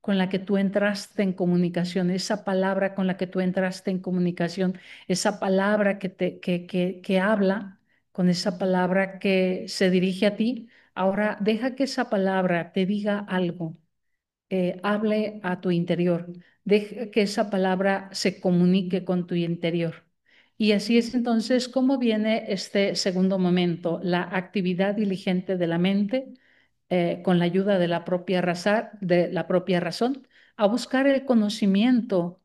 [SPEAKER 3] con la que tú entraste en comunicación, esa palabra con la que tú entraste en comunicación, esa palabra que habla, con esa palabra que se dirige a ti. Ahora deja que esa palabra te diga algo, hable a tu interior, deja que esa palabra se comunique con tu interior. Y así es entonces como viene este segundo momento, la actividad diligente de la mente, con la ayuda de la propia razón, a buscar el conocimiento,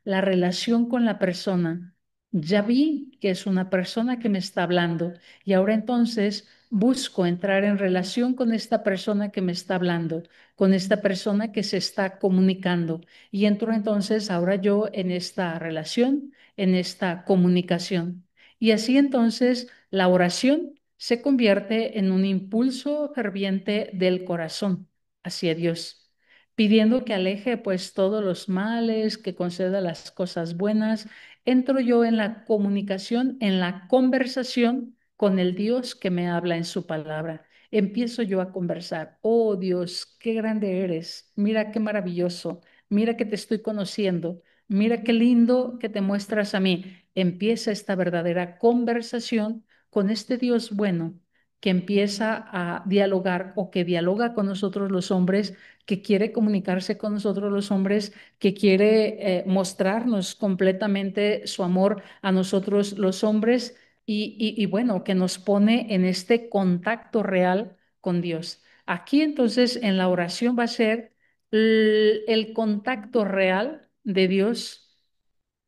[SPEAKER 3] la relación con la persona. Ya vi que es una persona que me está hablando y ahora entonces busco entrar en relación con esta persona que me está hablando, con esta persona que se está comunicando. Y entro entonces ahora yo en esta relación, en esta comunicación. Y así entonces la oración se convierte en un impulso ferviente del corazón hacia Dios, pidiendo que aleje pues todos los males, que conceda las cosas buenas. Entro yo en la comunicación, en la conversación con el Dios que me habla en su palabra. Empiezo yo a conversar. Oh Dios, qué grande eres. Mira qué maravilloso. Mira que te estoy conociendo. Mira qué lindo que te muestras a mí. Empieza esta verdadera conversación con este Dios bueno que empieza a dialogar o que dialoga con nosotros los hombres, que quiere comunicarse con nosotros los hombres, que quiere mostrarnos completamente su amor a nosotros los hombres y bueno, que nos pone en este contacto real con Dios. Aquí entonces en la oración va a ser el contacto real de Dios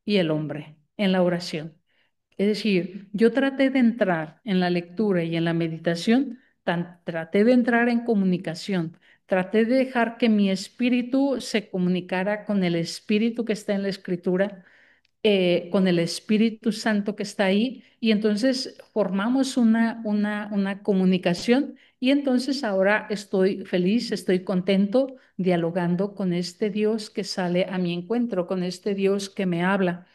[SPEAKER 3] y el hombre en la oración. Es decir, yo traté de entrar en la lectura y en la meditación, traté de entrar en comunicación, traté de dejar que mi espíritu se comunicara con el espíritu que está en la escritura, con el Espíritu Santo que está ahí, y entonces formamos una comunicación y entonces ahora estoy feliz, estoy contento dialogando con este Dios que sale a mi encuentro, con este Dios que me habla.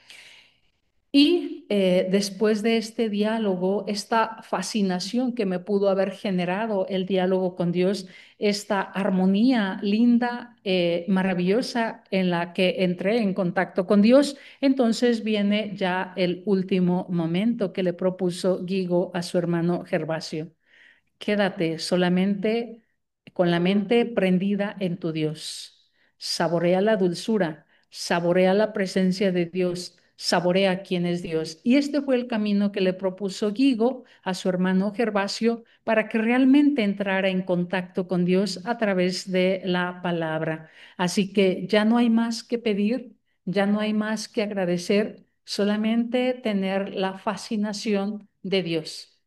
[SPEAKER 3] Y después de este diálogo, esta fascinación que me pudo haber generado el diálogo con Dios, esta armonía linda, maravillosa en la que entré en contacto con Dios, entonces viene ya el último momento que le propuso Guigo a su hermano Gervasio. Quédate solamente con la mente prendida en tu Dios. Saborea la dulzura, saborea la presencia de Dios, saborea quién es Dios. Y este fue el camino que le propuso Guigo a su hermano Gervasio para que realmente entrara en contacto con Dios a través de la palabra. Así que ya no hay más que pedir, ya no hay más que agradecer, solamente tener la fascinación de Dios.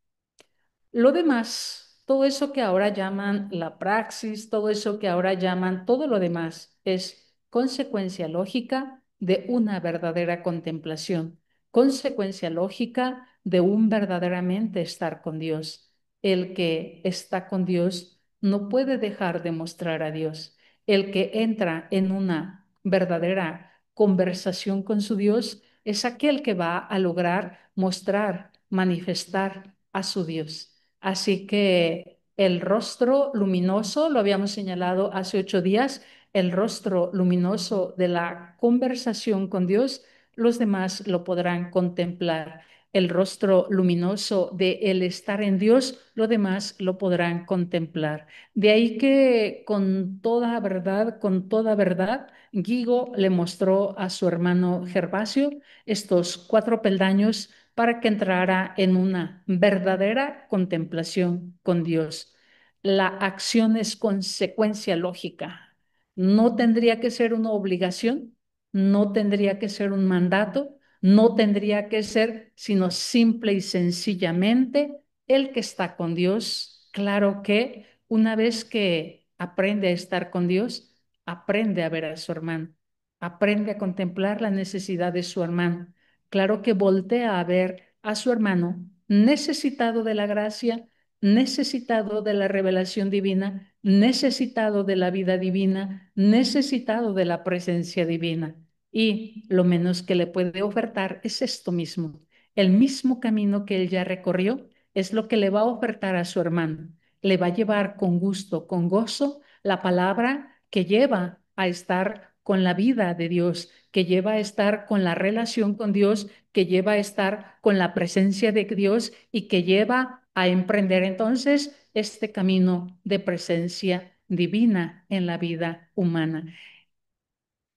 [SPEAKER 3] Lo demás, todo eso que ahora llaman la praxis, todo eso que ahora llaman, todo lo demás es consecuencia lógica de una verdadera contemplación, consecuencia lógica de un verdaderamente estar con Dios. El que está con Dios no puede dejar de mostrar a Dios. El que entra en una verdadera conversación con su Dios es aquel que va a lograr mostrar, manifestar a su Dios. Así que el rostro luminoso, lo habíamos señalado hace 8 días, el rostro luminoso de la conversación con Dios, los demás lo podrán contemplar. El rostro luminoso de el estar en Dios, lo demás lo podrán contemplar. De ahí que con toda verdad, Guigo le mostró a su hermano Gervasio estos 4 peldaños para que entrara en una verdadera contemplación con Dios. la acción es consecuencia lógica. No tendría que ser una obligación, no tendría que ser un mandato, no tendría que ser, sino simple y sencillamente el que está con Dios. Claro que una vez que aprende a estar con Dios, aprende a ver a su hermano, aprende a contemplar la necesidad de su hermano. Claro que voltea a ver a su hermano necesitado de la gracia, necesitado de la revelación divina, necesitado de la vida divina, necesitado de la presencia divina. Y lo menos que le puede ofertar es esto mismo. El mismo camino que él ya recorrió es lo que le va a ofertar a su hermano. Le va a llevar con gusto, con gozo, la palabra que lleva a estar con la vida de Dios, que lleva a estar con la relación con Dios, que lleva a estar con la presencia de Dios y que lleva a emprender entonces este camino de presencia divina en la vida humana.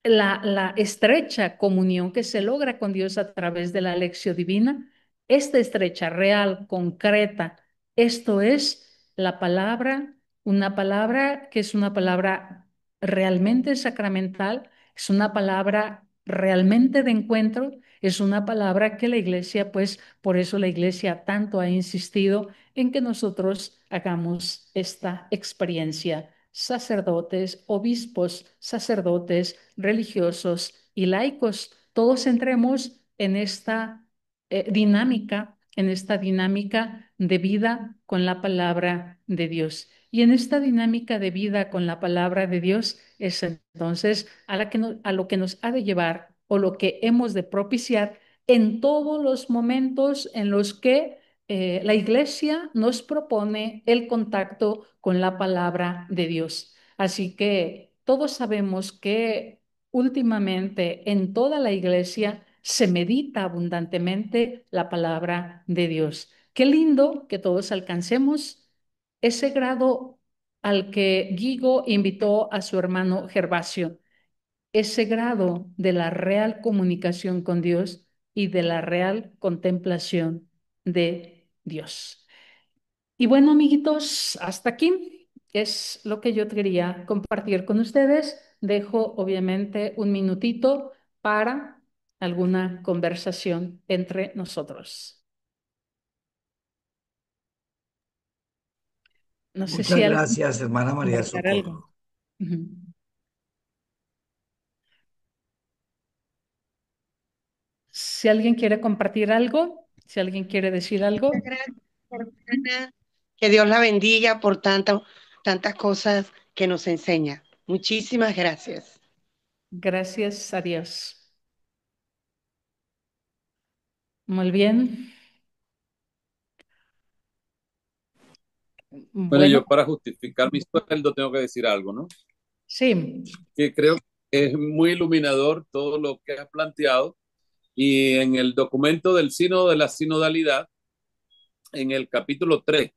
[SPEAKER 3] La estrecha comunión que se logra con Dios a través de la lección divina, esta estrecha, real, concreta, esto es la palabra, una palabra que es una palabra realmente sacramental, es una palabra realmente de encuentro, es una palabra que la iglesia, pues por eso la iglesia tanto ha insistido en que nosotros hagamos esta experiencia, sacerdotes, obispos, sacerdotes, religiosos y laicos, todos entremos en esta en esta dinámica de vida con la palabra de Dios. Y en esta dinámica de vida con la palabra de Dios es entonces a lo que nos ha de llevar o lo que hemos de propiciar en todos los momentos en los que la iglesia nos propone el contacto con la palabra de Dios. Así que todos sabemos que últimamente en toda la iglesia se medita abundantemente la palabra de Dios. Qué lindo que todos alcancemos ese grado al que Guigo invitó a su hermano Gervasio, ese grado de la real comunicación con Dios y de la real contemplación de Dios. Y bueno, amiguitos, hasta aquí es lo que yo quería compartir con ustedes. Dejo obviamente un minutito para alguna conversación entre nosotros. No sé
[SPEAKER 2] Muchas
[SPEAKER 3] si alguien
[SPEAKER 2] gracias, hermana
[SPEAKER 3] quiere
[SPEAKER 2] María
[SPEAKER 3] comentar algo.
[SPEAKER 2] Socorro.
[SPEAKER 3] Ujú. Si alguien quiere compartir algo, si alguien quiere decir algo,
[SPEAKER 5] Gracias, hermana. Que Dios la bendiga por tantas cosas que nos enseña. Muchísimas gracias.
[SPEAKER 3] gracias a Dios. Muy bien.
[SPEAKER 6] Bueno,
[SPEAKER 3] Bueno,
[SPEAKER 6] yo para justificar mi sueldo tengo que decir algo, ¿no?
[SPEAKER 3] sí,
[SPEAKER 6] Que creo que es muy iluminador todo lo que has planteado y en el documento del Sínodo de la Sinodalidad, en el capítulo 3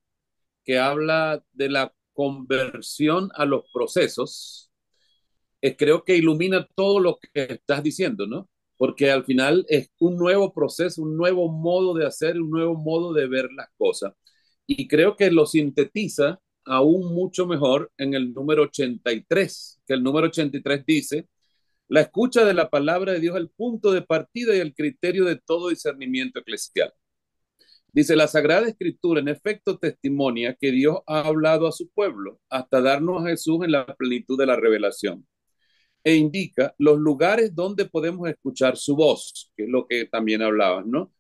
[SPEAKER 6] que habla de la conversión a los procesos, creo que ilumina todo lo que estás diciendo, ¿no? Porque al final es un nuevo proceso, un nuevo modo de hacer, un nuevo modo de ver las cosas. Y creo que lo sintetiza aún mucho mejor en el número 83, que el número 83 dice, la escucha de la palabra de Dios es el punto de partida y el criterio de todo discernimiento eclesial. Dice, la Sagrada Escritura en efecto testimonia que Dios ha hablado a su pueblo hasta darnos a Jesús en la plenitud de la revelación e indica los lugares donde podemos escuchar su voz, que es lo que también hablabas, ¿no?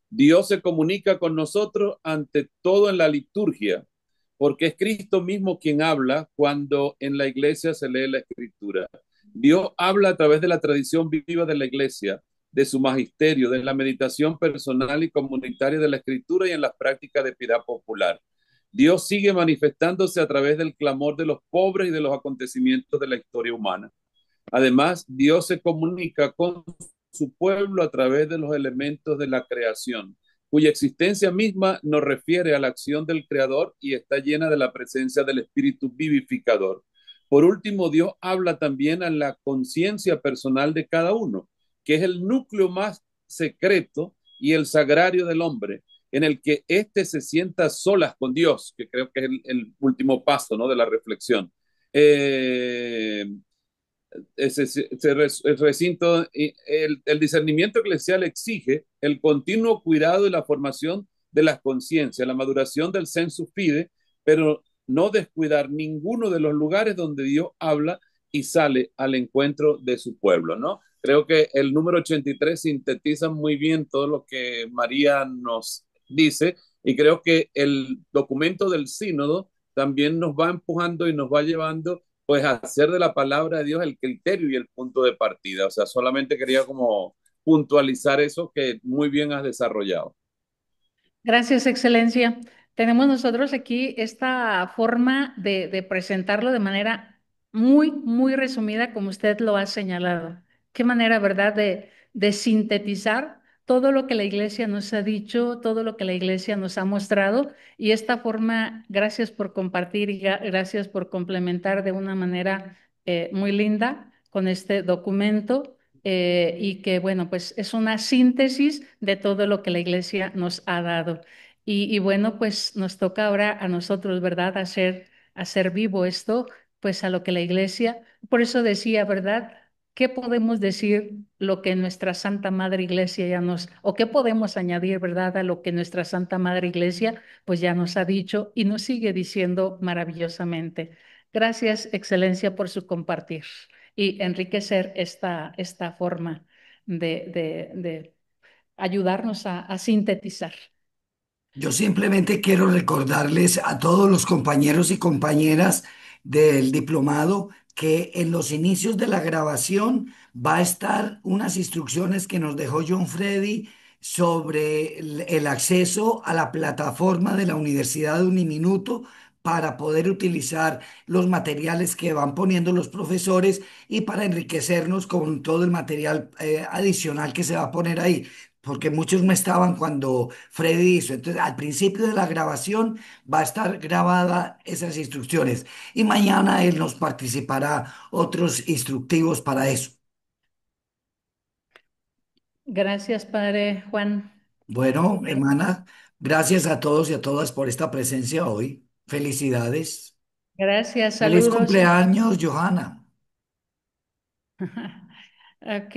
[SPEAKER 6] Dios se comunica con nosotros ante todo en la liturgia, porque es Cristo mismo quien habla cuando en la iglesia se lee la escritura. Dios habla a través de la tradición viva de la iglesia, de su magisterio, de la meditación personal y comunitaria de la escritura y en las prácticas de piedad popular. Dios sigue manifestándose a través del clamor de los pobres y de los acontecimientos de la historia humana. Además, Dios se comunica con su pueblo a través de los elementos de la creación, cuya existencia misma nos refiere a la acción del Creador y está llena de la presencia del Espíritu vivificador. Por último, Dios habla también a la conciencia personal de cada uno, que es el núcleo más secreto y el sagrario del hombre, en el que éste se sienta solas con Dios, que creo que es el último paso, ¿no?, de la reflexión. Eh, el recinto, el discernimiento eclesial exige el continuo cuidado y la formación de las conciencias, la maduración del sensus fide, pero no descuidar ninguno de los lugares donde Dios habla y sale al encuentro de su pueblo, ¿no? Creo que el número 83 sintetiza muy bien todo lo que María nos dice, y creo que el documento del sínodo también nos va empujando y nos va llevando pues hacer de la palabra de Dios el criterio y el punto de partida. O sea, solamente quería como puntualizar eso que muy bien has desarrollado.
[SPEAKER 3] Gracias, Excelencia. Tenemos nosotros aquí esta forma de presentarlo de manera muy, muy resumida, como usted lo ha señalado. Qué manera, ¿verdad?, de sintetizar todo lo que la Iglesia nos ha dicho, todo lo que la Iglesia nos ha mostrado. Y esta forma, gracias por compartir y gracias por complementar de una manera muy linda con este documento. Y que, bueno, pues es una síntesis de todo lo que la Iglesia nos ha dado. Y bueno, pues nos toca ahora a nosotros, ¿verdad?, hacer vivo esto, pues a lo que la Iglesia, por eso decía, ¿verdad? ¿Qué podemos decir lo que nuestra Santa Madre Iglesia ya nos, o qué podemos añadir, ¿verdad?, a lo que nuestra Santa Madre Iglesia pues ya nos ha dicho y nos sigue diciendo maravillosamente. Gracias, Excelencia, por su compartir y enriquecer esta forma de ayudarnos a sintetizar.
[SPEAKER 2] Yo simplemente quiero recordarles a todos los compañeros y compañeras del diplomado que en los inicios de la grabación va a estar unas instrucciones que nos dejó John Freddy sobre el acceso a la plataforma de la Universidad de Uniminuto para poder utilizar los materiales que van poniendo los profesores y para enriquecernos con todo el material adicional que se va a poner ahí, porque muchos no estaban cuando Freddy hizo. Entonces, al principio de la grabación va a estar grabada esas instrucciones y mañana él nos participará otros instructivos para eso.
[SPEAKER 3] Gracias, Padre Juan.
[SPEAKER 2] Bueno, hermana, gracias a todos y a todas por esta presencia hoy. Felicidades.
[SPEAKER 3] Gracias,
[SPEAKER 2] Feliz
[SPEAKER 3] saludos.
[SPEAKER 2] cumpleaños, Johanna.
[SPEAKER 3] Ok.